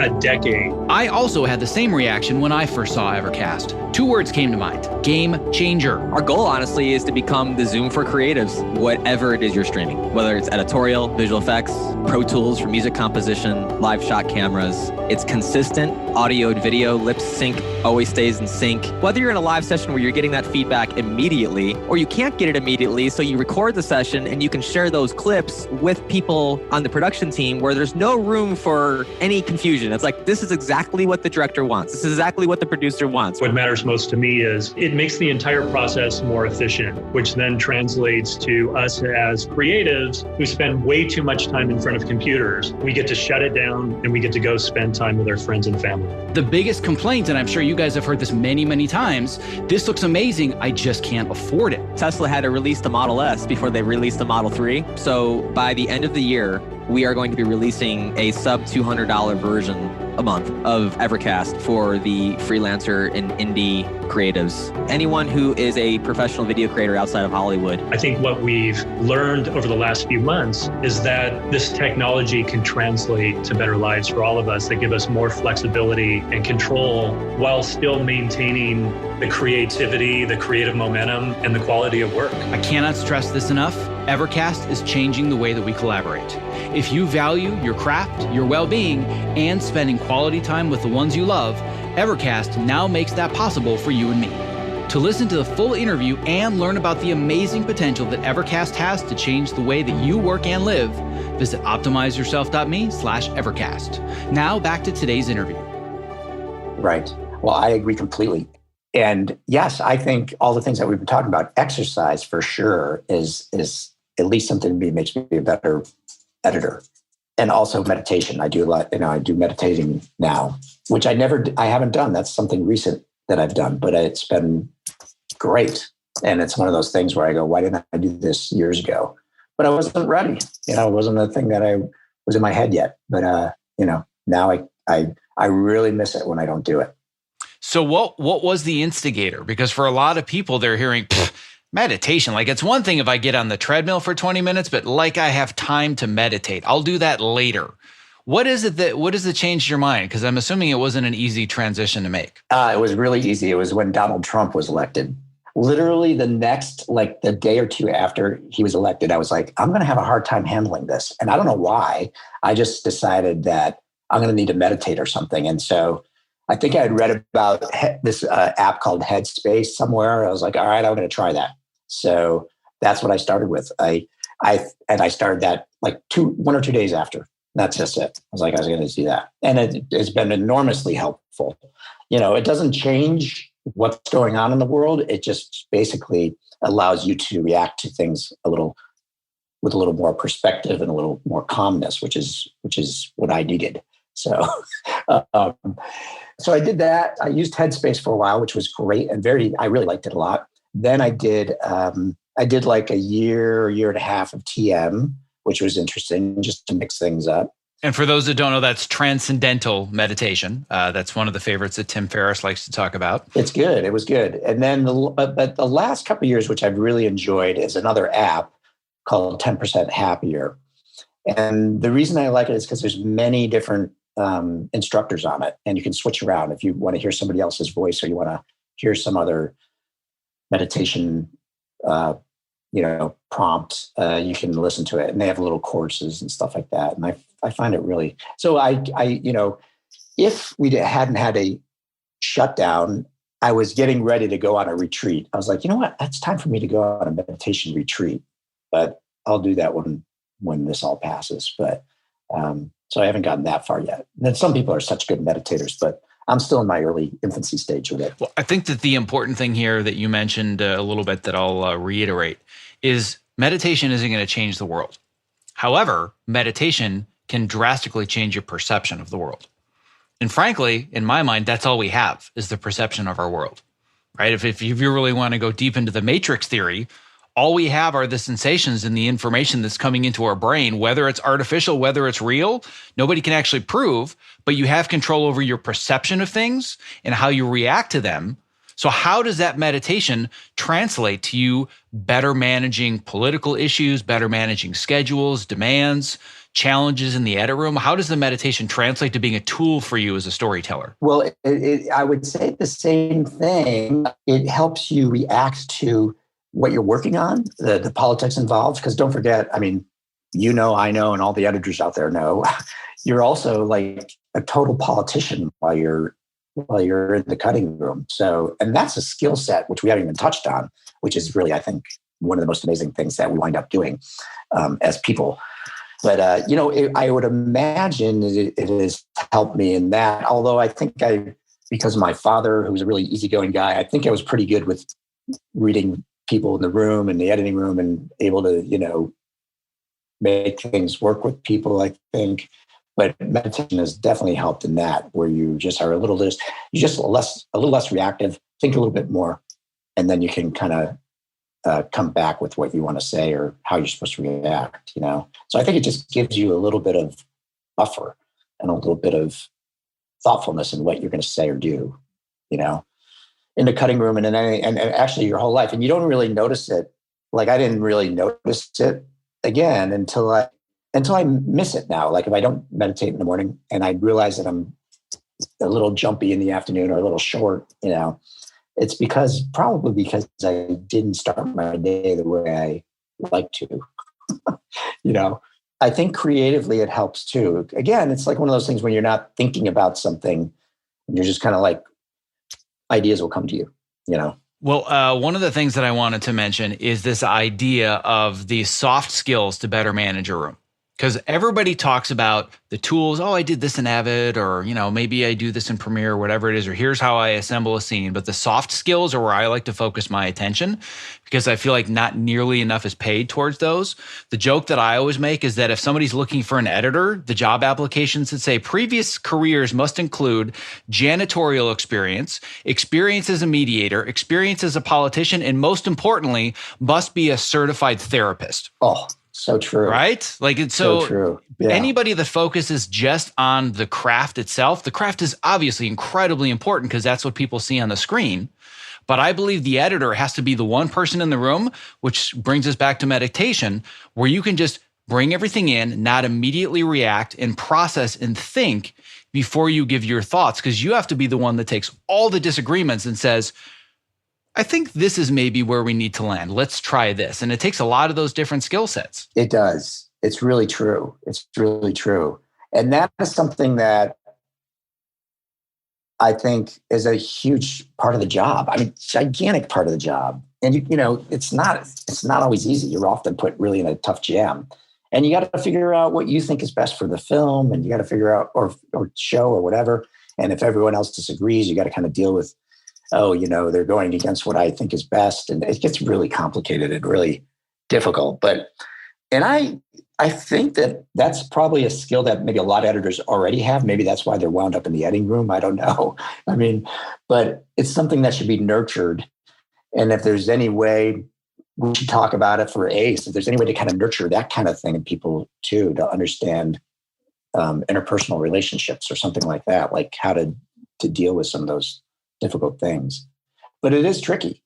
a decade. I also had the same reaction when I first saw Evercast. 2 words came to mind: game changer. Our goal, honestly, is to become the Zoom for creatives, whatever it is you're streaming, whether it's editorial, visual effects, Pro Tools for music composition, live shot cameras. It's consistent audio and video, lip sync always stays in sync. Whether you're in a live session where you're getting that feedback immediately, or you can't get it immediately, so you record the session and you can share those clips with people on the production team where there's no room for any confusion. It's like, this is exactly what the director wants. This is exactly what the producer wants. What matters most to me is it makes the entire process more efficient, which then translates to us as creatives who spend way too much time in front of computers. We get to shut it down and we get to go spend time with our friends and family. The biggest complaint, and I'm sure you guys have heard this many, many times, this looks amazing, I just can't afford it. Tesla had to release the Model S before they released the Model 3. So by the end of the year, we are going to be releasing a sub $200 version a month of Evercast for the freelancer and indie creatives. Anyone who is a professional video creator outside of Hollywood. I think what we've learned over the last few months is that this technology can translate to better lives for all of us that give us more flexibility and control while still maintaining the creativity, the creative momentum, and the quality of work. I cannot stress this enough. Evercast is changing the way that we collaborate. If you value your craft, your well-being, and spending quality time with the ones you love, Evercast now makes that possible for you and me. To listen to the full interview and learn about the amazing potential that Evercast has to change the way that you work and live, visit optimizeyourself.me/Evercast. Now back to today's interview. Right. Well, I agree completely. And yes, I think all the things that we've been talking about, exercise for sure is at least something to me, makes me a better editor. And also meditation. I do a lot, I do meditating now, which I haven't done. That's something recent that I've done, but it's been great. And it's one of those things where I go, why didn't I do this years ago? But I wasn't ready. It wasn't a thing that I was in my head yet. But, now I really miss it when I don't do it. So what was the instigator? Because for a lot of people, they're hearing meditation. Like, it's one thing if I get on the treadmill for 20 minutes, but like I have time to meditate. I'll do that later. What is it that changed your mind? Because I'm assuming it wasn't an easy transition to make. It was really easy. It was when Donald Trump was elected. literally the day or two after he was elected, I was like, I'm going to have a hard time handling this. And I don't know why. I just decided that I'm going to need to meditate or something. And so I think I had read about this app called Headspace somewhere. I was like, all right, I'm going to try that. So that's what I started with. I started that like 1 or 2 days after. That's just it. I was like, I was going to do that. And it's been enormously helpful. It doesn't change what's going on in the world. It just basically allows you to react to things with a little more perspective and a little more calmness, which is what I needed. So, so I did that. I used Headspace for a while, which was great and I really liked it a lot. Then I did like a year and a half of TM, which was interesting just to mix things up. And for those that don't know, that's transcendental meditation. That's one of the favorites that Tim Ferriss likes to talk about. It's good. It was good. And then but the last couple of years, which I've really enjoyed, is another app called 10% Happier. And the reason I like it is because there's many different instructors on it, and you can switch around if you want to hear somebody else's voice or you want to hear some other meditation prompt, you can listen to it, and they have little courses and stuff like that. And I find it really, so if we hadn't had a shutdown, I was getting ready to go on a retreat. I was like, you know what, it's time for me to go on a meditation retreat, but I'll do that when this all passes. But, so I haven't gotten that far yet. And then some people are such good meditators, but I'm still in my early infancy stage with it. Well, I think that the important thing here that you mentioned a little bit that I'll reiterate is meditation isn't going to change the world. However, meditation can drastically change your perception of the world. And frankly, in my mind, that's all we have is the perception of our world, right? If you really want to go deep into the matrix theory, all we have are the sensations and the information that's coming into our brain, whether it's artificial, whether it's real, nobody can actually prove, but you have control over your perception of things and how you react to them. So how does that meditation translate to you better managing political issues, better managing schedules, demands, challenges in the edit room? How does the meditation translate to being a tool for you as a storyteller? Well, I would say the same thing. It helps you react to what you're working on, the politics involved. Because don't forget, I mean, I know, and all the editors out there know, you're also like a total politician while you're in the cutting room. So, and that's a skill set which we haven't even touched on, which is really, I think, one of the most amazing things that we wind up doing as people. But I would imagine it has helped me in that. Although I think because of my father, who was a really easygoing guy, I think I was pretty good with reading people in the room and the editing room and able to, make things work with people, I think. But meditation has definitely helped in that, where you just are a little less reactive, think a little bit more, and then you can kind of come back with what you want to say or how you're supposed to react, So I think it just gives you a little bit of buffer and a little bit of thoughtfulness in what you're going to say or do, in the cutting room and actually your whole life. And you don't really notice it. Like I didn't really notice it again until I miss it now. Like if I don't meditate in the morning and I realize that I'm a little jumpy in the afternoon or a little short, it's probably because I didn't start my day the way I like to, I think creatively it helps too. Again, it's like one of those things when you're not thinking about something and you're just kind of like, ideas will come to you, Well, one of the things that I wanted to mention is this idea of the soft skills to better manage a room. Because everybody talks about the tools. Oh, I did this in Avid, or maybe I do this in Premiere, or whatever it is, or here's how I assemble a scene. But the soft skills are where I like to focus my attention, because I feel like not nearly enough is paid towards those. The joke that I always make is that if somebody's looking for an editor, the job applications that say previous careers must include janitorial experience as a mediator, experience as a politician, and most importantly, must be a certified therapist. Oh. So true. Right? Like it's so true. Yeah. Anybody that focuses just on the craft itself, the craft is obviously incredibly important because that's what people see on the screen. But I believe the editor has to be the one person in the room, which brings us back to meditation, where you can just bring everything in, not immediately react, and process and think before you give your thoughts, because you have to be the one that takes all the disagreements and says, I think this is maybe where we need to land. Let's try this. And it takes a lot of those different skill sets. It does. It's really true. It's really true. And that is something that I think is a huge part of the job. I mean, gigantic part of the job. And it's not always easy. You're often put really in a tough jam. And you got to figure out what you think is best for the film, and you got to figure out or show or whatever. And if everyone else disagrees, you got to kind of deal with, they're going against what I think is best. And it gets really complicated and really difficult. And I think that that's probably a skill that maybe a lot of editors already have. Maybe that's why they're wound up in the editing room. I don't know. I mean, but it's something that should be nurtured. And if there's any way, we should talk about it for ACE, if there's any way to kind of nurture that kind of thing in people too, to understand interpersonal relationships or something like that, like how to deal with some of those difficult things. But it is tricky.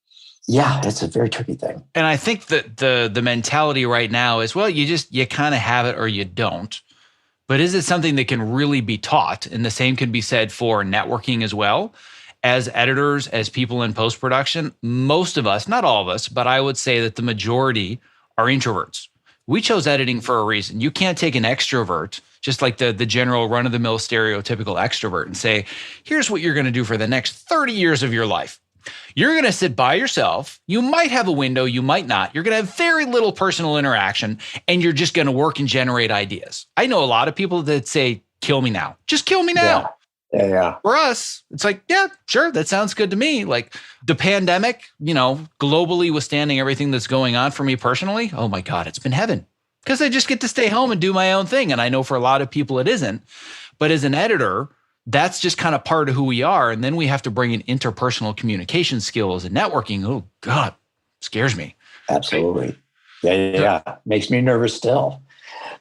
Yeah, it's a very tricky thing. And I think that the mentality right now is, well, you kind of have it or you don't. But is it something that can really be taught? And the same can be said for networking as well. As editors, as people in post-production, most of us, not all of us, but I would say that the majority are introverts. We chose editing for a reason. You can't take an extrovert, just like the general run-of-the-mill stereotypical extrovert, and say, here's what you're going to do for the next 30 years of your life. You're going to sit by yourself. You might have a window, you might not. You're going to have very little personal interaction, and you're just going to work and generate ideas. I know a lot of people that say, kill me now. Just kill me now. Yeah. For us, it's like, yeah, sure, that sounds good to me. Like the pandemic, globally withstanding everything that's going on for me personally, oh my God, it's been heaven. Because I just get to stay home and do my own thing. And I know for a lot of people it isn't. But as an editor, that's just kind of part of who we are. And then we have to bring in interpersonal communication skills and networking. Oh God, scares me. Absolutely. Yeah. Makes me nervous still.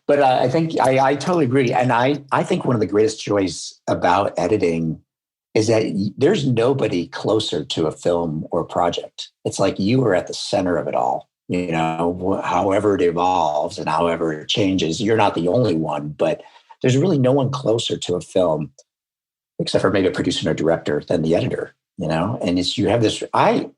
But I think I totally agree. And I think one of the greatest joys about editing is that there's nobody closer to a film or project. It's like you are at the center of it all. However it evolves and however it changes, you're not the only one, but there's really no one closer to a film, except for maybe a producer or director, than the editor, and you have this, I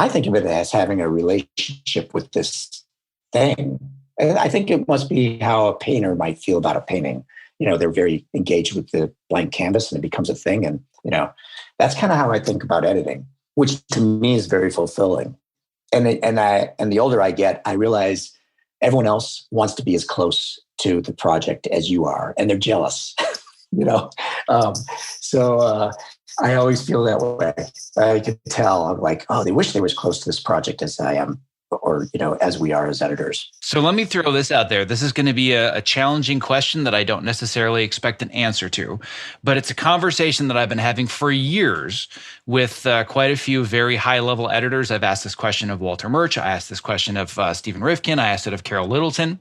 think of it as having a relationship with this thing. And I think it must be how a painter might feel about a painting. They're very engaged with the blank canvas and it becomes a thing. And, that's kind of how I think about editing, which to me is very fulfilling. And the older I get, I realize everyone else wants to be as close to the project as you are, and they're jealous, So I always feel that way. I can tell. I'm like, oh, they wish they were as close to this project as I am, or, as we are as editors. So let me throw this out there. This is going to be a challenging question that I don't necessarily expect an answer to, but it's a conversation that I've been having for years with quite a few very high-level editors. I've asked this question of Walter Murch. I asked this question of Stephen Rifkin. I asked it of Carol Littleton.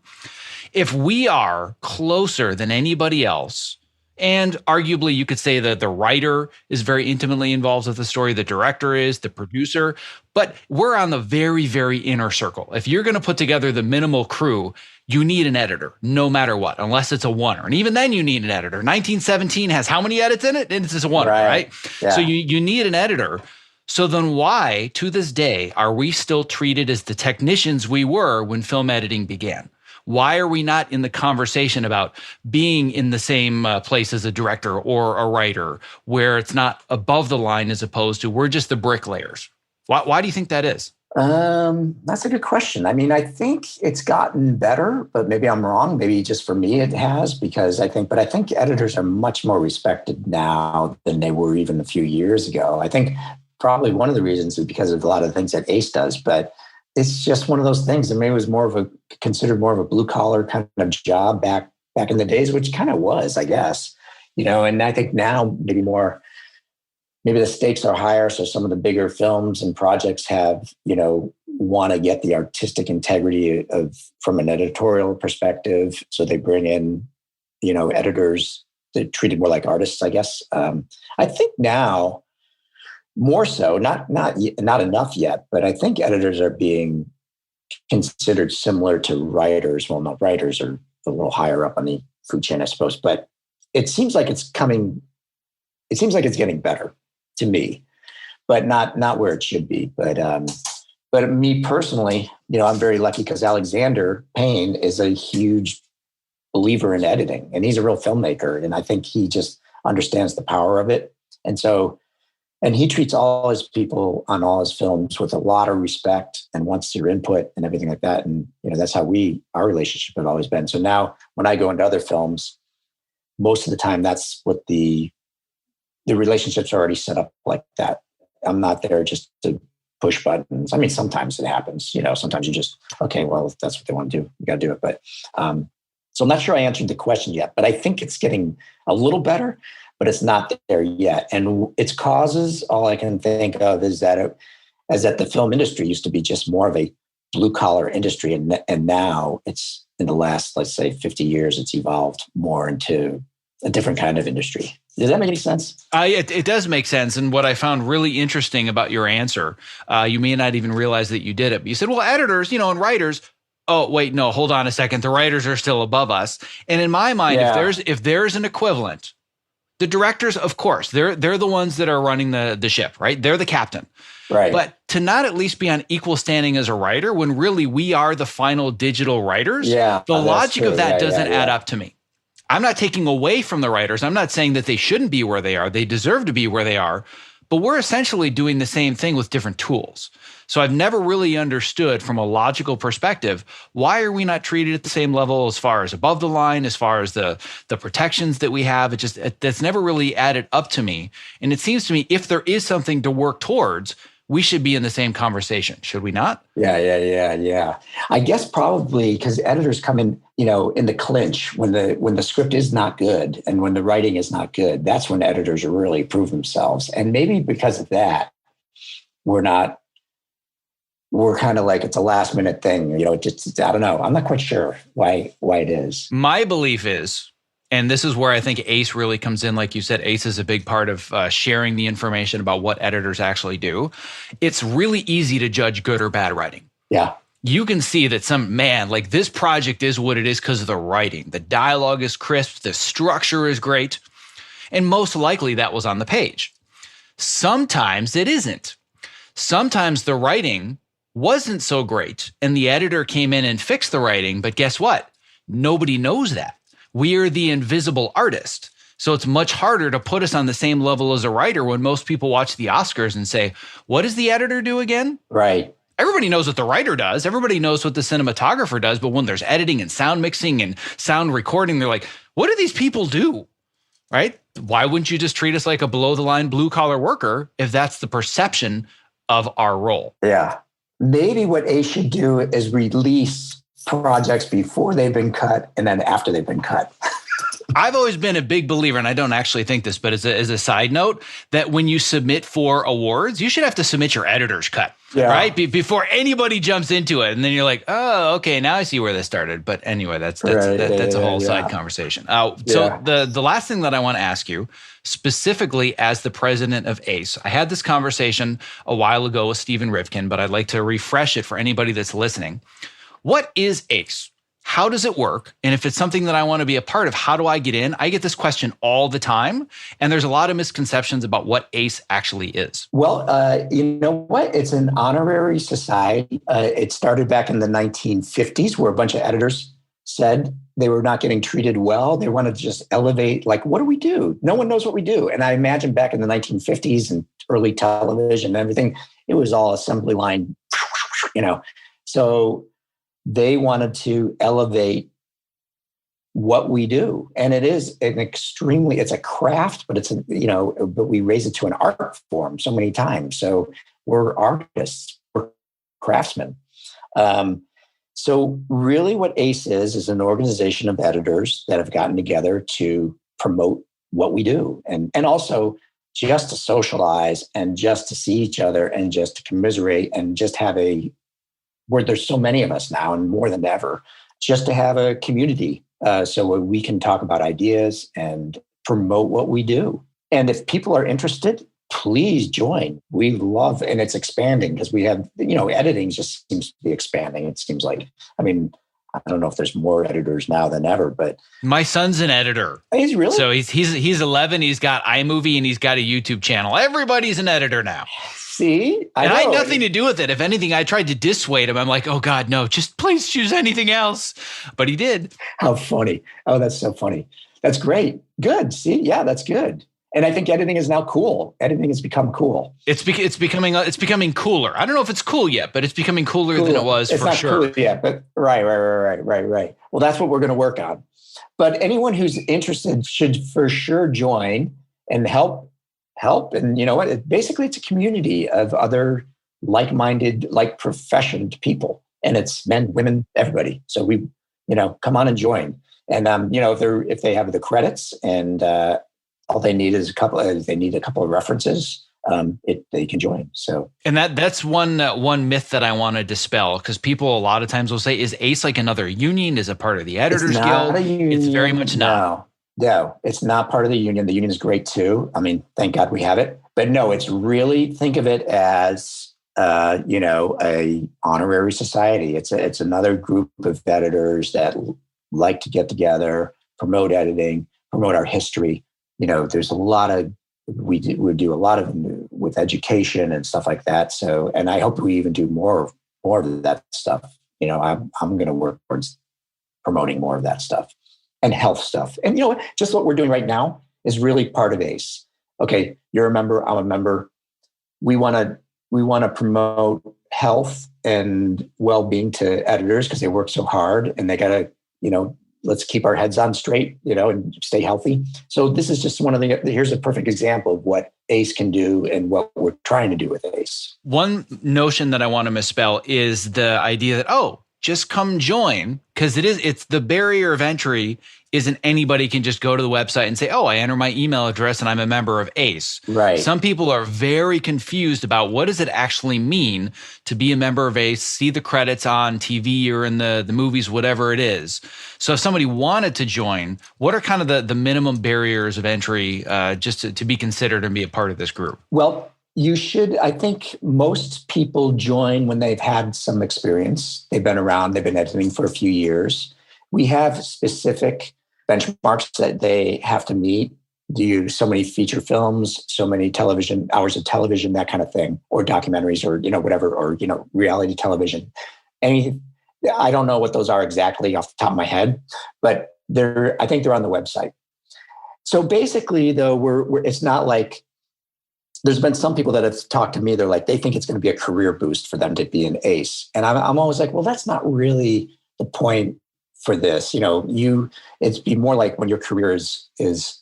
If we are closer than anybody else, and arguably you could say that the writer is very intimately involved with the story, the director is, the producer, but we're on the very, very inner circle. If you're going to put together the minimal crew, you need an editor, no matter what, unless it's a oneer. And even then you need an editor. 1917 has how many edits in it? And it's just a oneer, right? Yeah. So you need an editor. So then why, to this day, are we still treated as the technicians we were when film editing began? Why are we not in the conversation about being in the same place as a director or a writer, where it's not above the line as opposed to we're just the bricklayers? Why do you think that is? That's a good question. I mean, I think it's gotten better, but maybe I'm wrong. Maybe just for me it has, because I think editors are much more respected now than they were even a few years ago. I think probably one of the reasons is because of a lot of the things that ACE does, but it's just one of those things. I mean, it was considered more of a blue collar kind of job back in the days, which kind of was, I guess, and I think now maybe the stakes are higher. So some of the bigger films and projects have, want to get the artistic integrity from an editorial perspective. So they bring in, editors that are treated more like artists, I guess. I think now, more so, not enough yet, but I think editors are being considered similar to writers. Well, no, writers are a little higher up on the food chain, I suppose, but it seems like it's getting better to me. but not where it should be. But me personally, I'm very lucky because Alexander Payne is a huge believer in editing, and he's a real filmmaker. And I think he just understands the power of it. And he treats all his people on all his films with a lot of respect and wants your input and everything like that. And, that's how our relationship has always been. So now when I go into other films, most of the time, that's what the relationship's already set up like that. I'm not there just to push buttons. I mean, sometimes it happens, sometimes you just, okay, well, if that's what they want to do, you got to do it. But, so I'm not sure I answered the question yet, but I think it's getting a little better, but it's not there yet. And its causes, all I can think of is that the film industry used to be just more of a blue collar industry. And now it's in the last, let's say 50 years, it's evolved more into a different kind of industry. Does that make any sense? It does make sense. And what I found really interesting about your answer, you may not even realize that you did it, but you said, well, editors, and writers, oh, wait, no, hold on a second. The writers are still above us. And in my mind, if there's an equivalent, the directors, of course, they're the ones that are running the ship, right? They're the captain. Right. But to not at least be on equal standing as a writer when really we are the final digital writers, the logic of that doesn't add up to me. I'm not taking away from the writers. I'm not saying that they shouldn't be where they are. They deserve to be where they are. But we're essentially doing the same thing with different tools. So I've never really understood from a logical perspective, why are we not treated at the same level as far as above the line, as far as the protections that we have? That's never really added up to me. And it seems to me if there is something to work towards, we should be in the same conversation. Should we not? Yeah. I guess probably because editors come in, in the clinch when the script is not good and when the writing is not good. That's when editors really prove themselves. And maybe because of that, we're kind of like it's a last minute thing. Just I don't know. I'm not quite sure why it is. My belief is, and this is where I think ACE really comes in. Like you said, ACE is a big part of sharing the information about what editors actually do. It's really easy to judge good or bad writing. Yeah. You can see that like this project is what it is because of the writing. The dialogue is crisp. The structure is great. And most likely that was on the page. Sometimes it isn't. Sometimes the writing wasn't so great and the editor came in and fixed the writing. But guess what? Nobody knows that. We are the invisible artist. So it's much harder to put us on the same level as a writer when most people watch the Oscars and say, what does the editor do again? Right. Everybody knows what the writer does. Everybody knows what the cinematographer does. But when there's editing and sound mixing and sound recording, they're like, what do these people do? Right? Why wouldn't you just treat us like a below the line blue collar worker if that's the perception of our role? Yeah. Maybe what ACE should do is release projects before they've been cut and then after they've been cut. I've always been a big believer, and I don't actually think this, but as a side note, that when you submit for awards, you should have to submit your editor's cut, right? Before anybody jumps into it. And then you're like, oh, okay, now I see where this started. But anyway, that's a whole side conversation. So the last thing that I want to ask you, specifically as the president of ACE, I had this conversation a while ago with Stephen Rivkin, but I'd like to refresh it for anybody that's listening. What is ACE? How does it work? And if it's something that I want to be a part of, how do I get in? I get this question all the time. And there's a lot of misconceptions about what ACE actually is. Well, you know what? It's an honorary society. It started back in the 1950s where a bunch of editors said they were not getting treated well. They wanted to just elevate, like, what do we do? No one knows what we do. And I imagine back in the 1950s and early television and everything, it was all assembly line, So they wanted to elevate what we do. And it is it's a craft, but but we raise it to an art form so many times. So we're artists, we're craftsmen. So really what ACE is an organization of editors that have gotten together to promote what we do and also just to socialize and just to see each other and just to commiserate and just have where there's so many of us now and more than ever, just to have a community so we can talk about ideas and promote what we do. And if people are interested, please join. We love, and it's expanding because we have, editing just seems to be expanding. It seems like, I don't know if there's more editors now than ever, but my son's an editor. He's really? So he's 11. He's got iMovie and he's got a YouTube channel. Everybody's an editor now. See, I had nothing to do with it. If anything, I tried to dissuade him. I'm like, oh God, no, just please choose anything else. But he did. How funny. Oh, that's so funny. That's great. Good. See, yeah, that's good. And I think editing is now cool. Editing has become cool. It's becoming cooler. I don't know if it's cool yet, but it's becoming cooler than it was it's for not sure. Cool yet, but right. Well, that's what we're going to work on. But anyone who's interested should for sure join and help. And you know what? Basically, it's a community of other like-minded, like-professioned people, and it's men, women, everybody. So we, come on and join. And if they have the credits and all they need is a couple of references, they can join. So, and that's one myth that I want to dispel, because people a lot of times will say, "Is ACE like another union? Is it part of the Editors Guild?" It's very much not. No, it's not part of the union. The union is great too. I mean, thank God we have it. But no, it's really, think of it as a honorary society. It's another group of editors that like to get together, promote editing, promote our history. There's a lot of, we do a lot of with education and stuff like that. So, and I hope we even do more of that stuff. I'm going to work towards promoting more of that stuff and health stuff. And just what we're doing right now is really part of ACE. Okay, you're a member, I'm a member. We want to promote health and well-being to editors because they work so hard and they got to, let's keep our heads on straight, and stay healthy. So this is just here's a perfect example of what ACE can do and what we're trying to do with ACE. One notion that I want to misspell is the idea that, just come join, because it's the barrier of entry isn't anybody can just go to the website and say, I enter my email address and I'm a member of ACE. Right. Some people are very confused about what does it actually mean to be a member of ACE, see the credits on TV or in the movies, whatever it is. So if somebody wanted to join, what are kind of the minimum barriers of entry just to be considered and be a part of this group? Well, you should. I think most people join when they've had some experience. They've been around, they've been editing for a few years. We have specific benchmarks that they have to meet. Do so many feature films, so many hours of television, that kind of thing, or documentaries, or whatever, or reality television. I don't know what those are exactly off the top of my head, but I think they're on the website. So basically, though, it's not like. There's been some people that have talked to me. They're like, they think it's going to be a career boost for them to be an ACE. And I'm always like, well, that's not really the point for this. It's be more like when your career is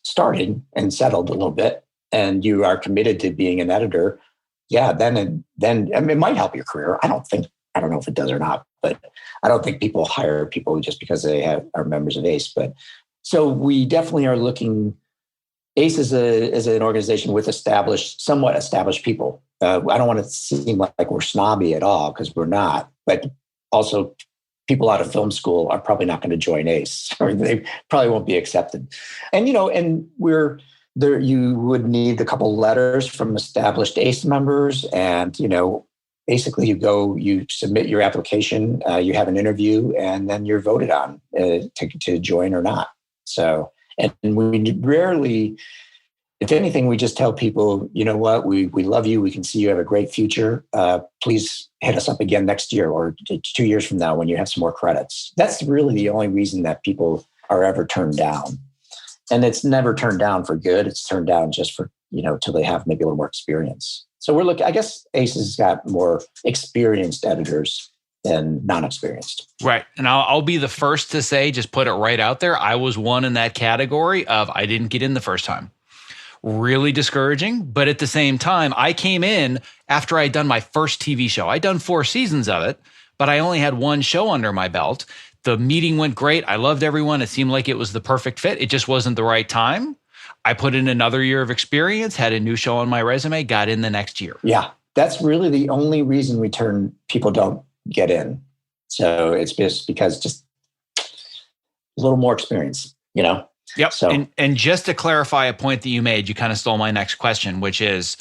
starting and settled a little bit and you are committed to being an editor. Yeah, then it might help your career. I don't know if it does or not, but I don't think people hire people just because they are members of ACE. But so we definitely are looking. ACE is an organization with somewhat established people. I don't want to seem like we're snobby at all, because we're not. But also, people out of film school are probably not going to join ACE, or they probably won't be accepted. And and we're there. You would need a couple letters from established ACE members, and basically you submit your application, you have an interview, and then you're voted on to join or not. So. And we rarely, if anything, we just tell people, you know what, we love you. We can see you have a great future. Please hit us up again next year or 2 years from now when you have some more credits. That's really the only reason that people are ever turned down. And it's never turned down for good. It's turned down just for, till they have maybe a little more experience. So I guess ACE has got more experienced editors than non-experienced. Right. And I'll be the first to say, just put it right out there, I was one in that category of I didn't get in the first time. Really discouraging. But at the same time, I came in after I'd done my first TV show. I'd done 4 seasons of it, but I only had one show under my belt. The meeting went great. I loved everyone. It seemed like it was the perfect fit. It just wasn't the right time. I put in another year of experience, had a new show on my resume, got in the next year. Yeah. That's really the only reason people don't get in. So it's just because just a little more experience, Yep. So, and just to clarify a point that you made, you kind of stole my next question, which is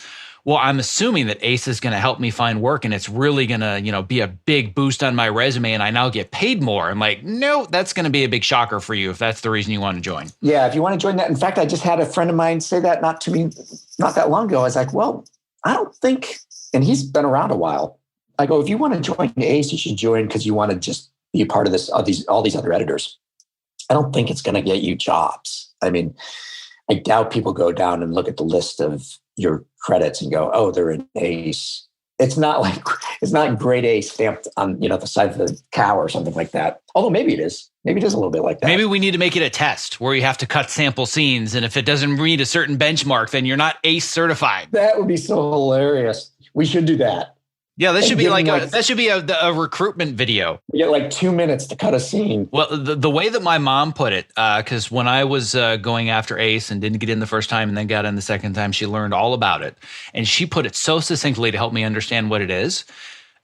well, I'm assuming that ACE is going to help me find work and it's really going to, be a big boost on my resume and I now get paid more. I'm like, no, that's going to be a big shocker for you if that's the reason you want to join. Yeah, if you want to join that. In fact, I just had a friend of mine say that not to me, not that long ago. I was like, well, I don't think, and he's been around a while. I go, if you want to join ACE, you should join because you want to just be a part of this, all these other editors. I don't think it's going to get you jobs. I mean, I doubt people go down and look at the list of your credits and go, oh, they're an ACE. It's not grade A stamped on, the side of the cow or something like that. Although maybe it is. Maybe it is a little bit like that. Maybe we need to make it a test where you have to cut sample scenes. And if it doesn't meet a certain benchmark, then you're not ACE certified. That would be so hilarious. We should do that. Yeah, that should be a recruitment video. You get 2 minutes to cut a scene. Well, the way that my mom put it, because when I was going after ACE and didn't get in the first time and then got in the second time, she learned all about it. And she put it so succinctly to help me understand what it is.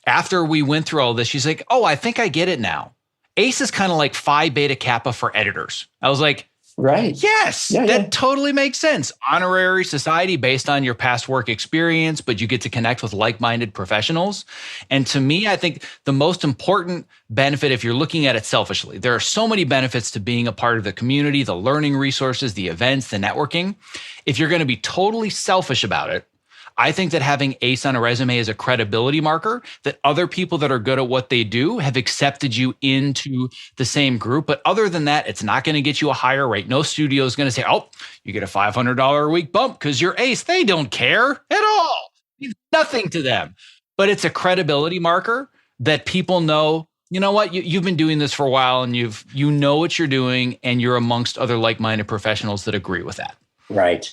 After we went through all this, she's like, oh, I think I get it now. ACE is kind of like Phi Beta Kappa for editors. I was like, right. Yes, that totally makes sense. Honorary society based on your past work experience, but you get to connect with like-minded professionals. And to me, I think the most important benefit, if you're looking at it selfishly, there are so many benefits to being a part of the community, the learning resources, the events, the networking. If you're going to be totally selfish about it, I think that having ACE on a resume is a credibility marker that other people that are good at what they do have accepted you into the same group. But other than that, it's not going to get you a higher rate. No studio is going to say, oh, you get a $500 a week bump because you're ACE. They don't care at all. It's nothing to them. But it's a credibility marker that people know, you know what, you've been doing this for a while and you know what you're doing and you're amongst other like-minded professionals that agree with that. Right.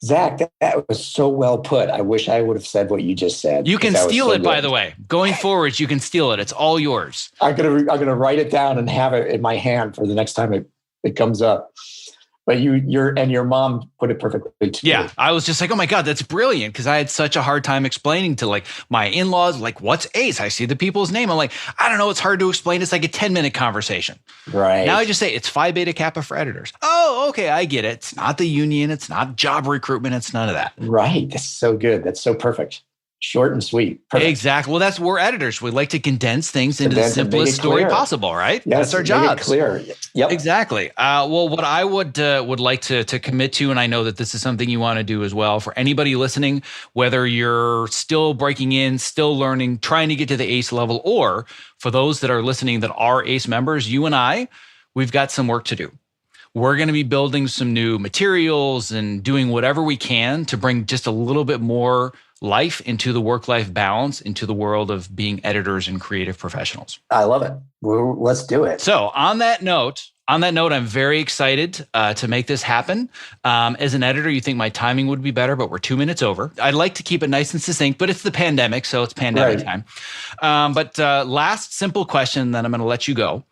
Zach, that was so well put. I wish I would have said what you just said. You can steal it, by the way. Going forward, you can steal it. It's all yours. I'm gonna write it down and have it in my hand for the next time it comes up. But your mom put it perfectly too. Yeah, I was just like, oh my God, that's brilliant. Because I had such a hard time explaining to my in-laws, what's ACE? I see the people's name. I'm like, I don't know. It's hard to explain. It's like a 10-minute conversation. Right. Now I just say it's Phi Beta Kappa for editors. Oh, okay. I get it. It's not the union. It's not job recruitment. It's none of that. Right. That's so good. That's so perfect. Short and sweet. Perfect. Exactly. Well, we're editors. We like to condense things into the simplest story possible, right? Yes, that's our job. Clear. Yep. Exactly. Well, what I would like to commit to, and I know that this is something you want to do as well, for anybody listening, whether you're still breaking in, still learning, trying to get to the ACE level, or for those that are listening that are ACE members, you and we've got some work to do. We're going to be building some new materials and doing whatever we can to bring just a little bit more life into the work-life balance, into the world of being editors and creative professionals. I love it. Let's do it. So on that note, I'm very excited to make this happen. As an editor, you think my timing would be better, but we're 2 minutes over. I'd like to keep it nice and succinct, but it's the pandemic, so it's pandemic time. But last simple question, then I'm going to let you go.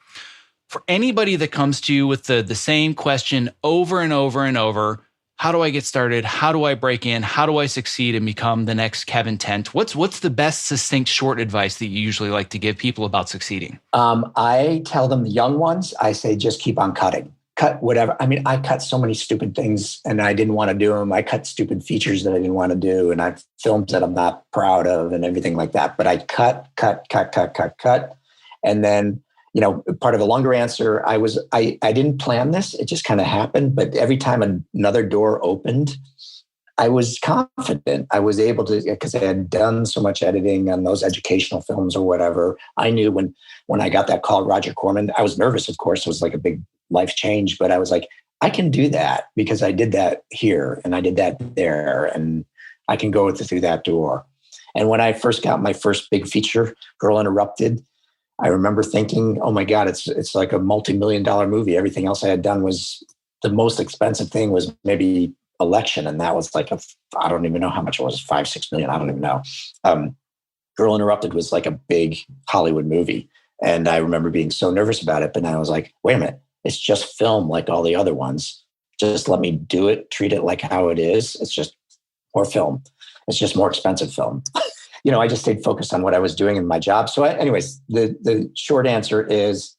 For anybody that comes to you with the same question over and over and over, how do I get started? How do I break in? How do I succeed and become the next Kevin Tent? What's the best succinct short advice that you usually like to give people about succeeding? I tell them, the young ones, I say, just keep on cutting. Cut whatever. I mean, I cut so many stupid things and I didn't want to do them. I cut stupid features that I didn't want to do. And I filmed that I'm not proud of and everything like that. But I cut. And then, part of a longer answer, I didn't plan this. It just kind of happened. But every time another door opened, I was confident. I was able to, because I had done so much editing on those educational films or whatever. I knew when I got that call, Roger Corman, I was nervous, of course. It was like a big life change. But I was like, I can do that because I did that here and I did that there. And I can go through that door. And when I first got my first big feature, Girl Interrupted, I remember thinking, oh my God, it's like a multi-million-dollar movie. Everything else I had done was, the most expensive thing was maybe Election. And that was like I don't even know how much it was, 5-6 million. I don't even know. Girl Interrupted was like a big Hollywood movie. And I remember being so nervous about it. But then I was like, wait a minute, it's just film like all the other ones. Just let me do it, treat it like how it is. It's just more film. It's just more expensive film. I just stayed focused on what I was doing in my job. So anyways, the short answer is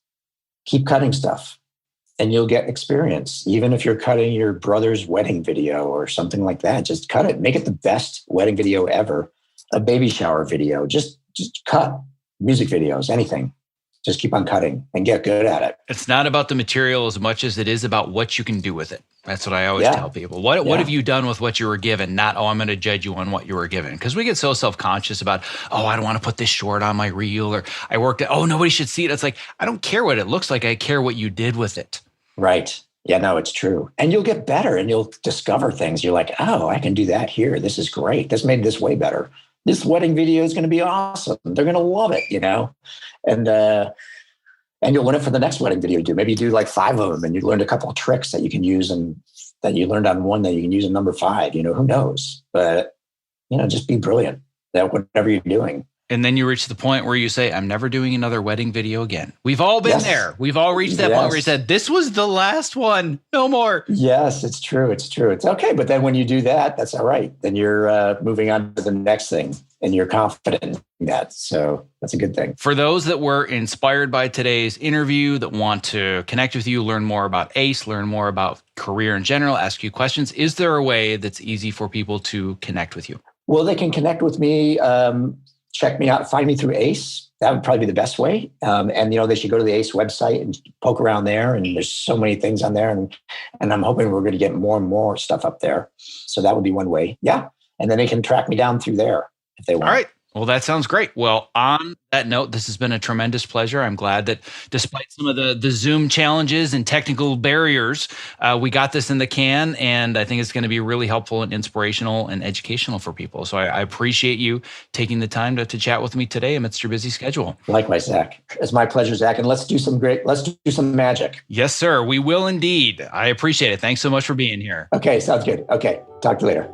keep cutting stuff. and you'll get experience. Even if you're cutting your brother's wedding video or something like that, just cut it. Make it the best wedding video ever. A baby shower video, just cut music videos, anything. Just keep on cutting and get good at it. It's not about the material as much as it is about what you can do with it. That's what I always tell people. What have you done with what you were given? Not, I'm going to judge you on what you were given. Because we get so self-conscious about, I don't want to put this short on my reel, or I worked at, nobody should see it. It's like, I don't care what it looks like. I care what you did with it. Right. Yeah, no, it's true. And you'll get better and you'll discover things. You're like, I can do that here. This is great. This made this way better. This wedding video is going to be awesome. They're going to love it, And you'll learn it for the next wedding video you do. Maybe you do like 5 of them and you learned a couple of tricks that you can use and that you learned on one that you can use in number 5. Who knows? But, just be brilliant at whatever you're doing. And then you reach the point where you say, I'm never doing another wedding video again. We've all been there. We've all reached that point where you said, this was the last one. No more. Yes, it's true. It's true. It's okay. But then when you do that, that's all right. Then you're moving on to the next thing and you're confident in that. So that's a good thing. For those that were inspired by today's interview, that want to connect with you, learn more about ACE, learn more about career in general, ask you questions, is there a way that's easy for people to connect with you? Well, they can connect with me. Check me out, find me through ACE. That would probably be the best way. And they should go to the ACE website and poke around there. And there's so many things on there. And I'm hoping we're going to get more and more stuff up there. So that would be one way. Yeah. And then they can track me down through there if they want. All right. Well, that sounds great. Well, on that note, this has been a tremendous pleasure. I'm glad that despite some of the Zoom challenges and technical barriers, we got this in the can, and I think it's going to be really helpful and inspirational and educational for people. So I appreciate you taking the time to chat with me today amidst your busy schedule. Likewise, Zach. It's my pleasure, Zach. And let's do some magic. Yes, sir. We will indeed. I appreciate it. Thanks so much for being here. Okay, sounds good. Okay, talk to you later.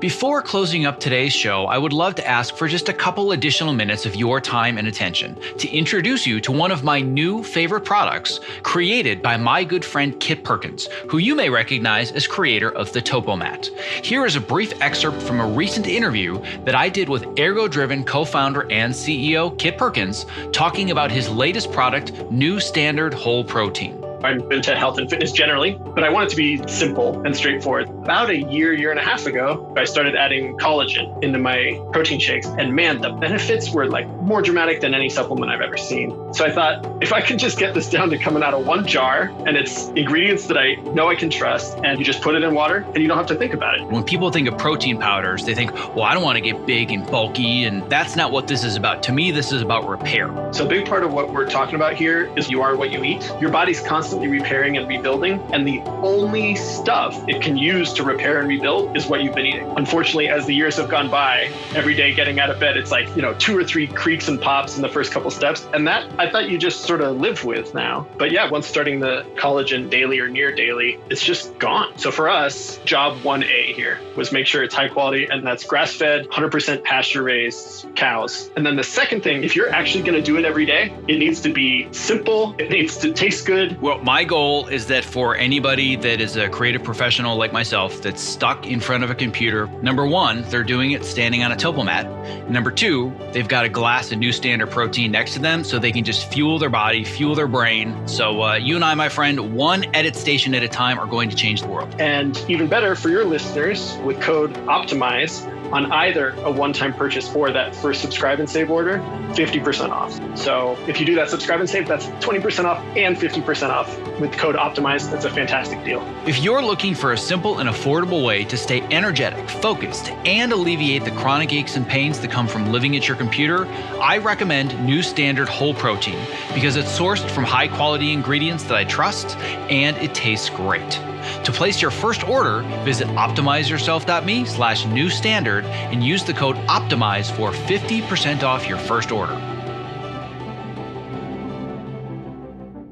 Before closing up today's show, I would love to ask for just a couple additional minutes of your time and attention to introduce you to one of my new favorite products created by my good friend Kit Perkins, who you may recognize as creator of the Topomat. Here is a brief excerpt from a recent interview that I did with Ergo-Driven co-founder and CEO Kit Perkins, talking about his latest product, New Standard Whole Protein. I'm into health and fitness generally, but I want it to be simple and straightforward. About a year and a half ago, I started adding collagen into my protein shakes. And man, the benefits were like more dramatic than any supplement I've ever seen. So I thought, if I could just get this down to coming out of one jar and it's ingredients that I know I can trust, and you just put it in water and you don't have to think about it. When people think of protein powders, they think, well, I don't want to get big and bulky. And that's not what this is about. To me, this is about repair. So a big part of what we're talking about here is you are what you eat. Your body's constantly repairing and rebuilding, and the only stuff it can use to repair and rebuild is what you've been eating. Unfortunately, as the years have gone by, every day getting out of bed, it's like, 2 or 3 creaks and pops in the first couple steps, and that I thought you just sort of live with now. But yeah, once starting the collagen daily or near daily, it's just gone. So for us, job 1A here was make sure it's high quality, and that's grass-fed, 100% pasture-raised cows. And then the second thing, if you're actually going to do it every day, it needs to be simple, it needs to taste good. Well, my goal is that for anybody that is a creative professional like myself that's stuck in front of a computer, number one, they're doing it standing on a Topomat. Number two, they've got a glass of New Standard protein next to them so they can just fuel their body, fuel their brain. So you and I, my friend, one edit station at a time are going to change the world. And even better for your listeners, with code OPTIMIZE, on either a one-time purchase or that first subscribe and save order, 50% off. So if you do that subscribe and save, that's 20% off and 50% off with code OPTIMIZE. That's a fantastic deal. If you're looking for a simple and affordable way to stay energetic, focused, and alleviate the chronic aches and pains that come from living at your computer, I recommend New Standard Whole Protein because it's sourced from high-quality ingredients that I trust and it tastes great. To place your first order, visit optimizeyourself.me/newstandard and use the code OPTIMIZE for 50% off your first order.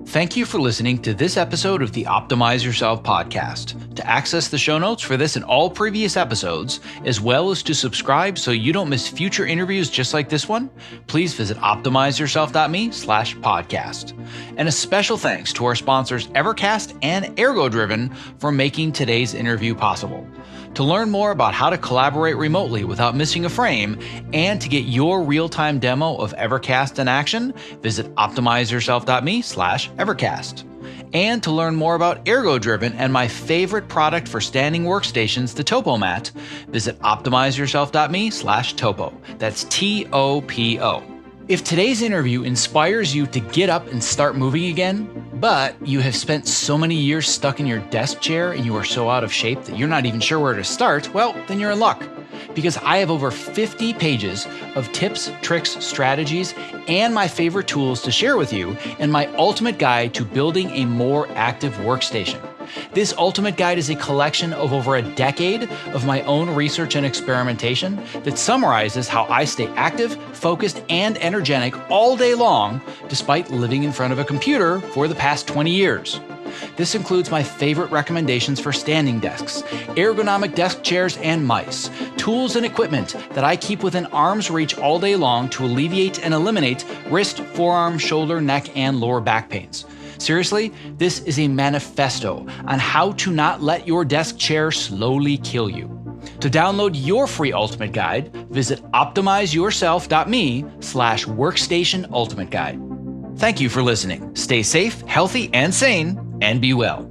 Thank you for listening to this episode of the Optimize Yourself podcast. To access the show notes for this and all previous episodes, as well as to subscribe so you don't miss future interviews just like this one, please visit optimizeyourself.me/podcast. And a special thanks to our sponsors Evercast and Ergo-Driven for making today's interview possible. To learn more about how to collaborate remotely without missing a frame and to get your real-time demo of Evercast in action, visit optimizeyourself.me/Evercast. And to learn more about ergo-driven and my favorite product for standing workstations, the TopoMat, visit optimizeyourself.me/topo. That's TOPO. If today's interview inspires you to get up and start moving again, but you have spent so many years stuck in your desk chair and you are so out of shape that you're not even sure where to start, well, then you're in luck. Because I have over 50 pages of tips, tricks, strategies, and my favorite tools to share with you in my ultimate guide to building a more active workstation. This ultimate guide is a collection of over a decade of my own research and experimentation that summarizes how I stay active, focused, and energetic all day long, despite living in front of a computer for the past 20 years. This includes my favorite recommendations for standing desks, ergonomic desk chairs and mice, tools and equipment that I keep within arm's reach all day long to alleviate and eliminate wrist, forearm, shoulder, neck, and lower back pains. Seriously, this is a manifesto on how to not let your desk chair slowly kill you. To download your free ultimate guide, visit optimizeyourself.me/workstation ultimate guide. Thank you for listening. Stay safe, healthy, and sane, and be well.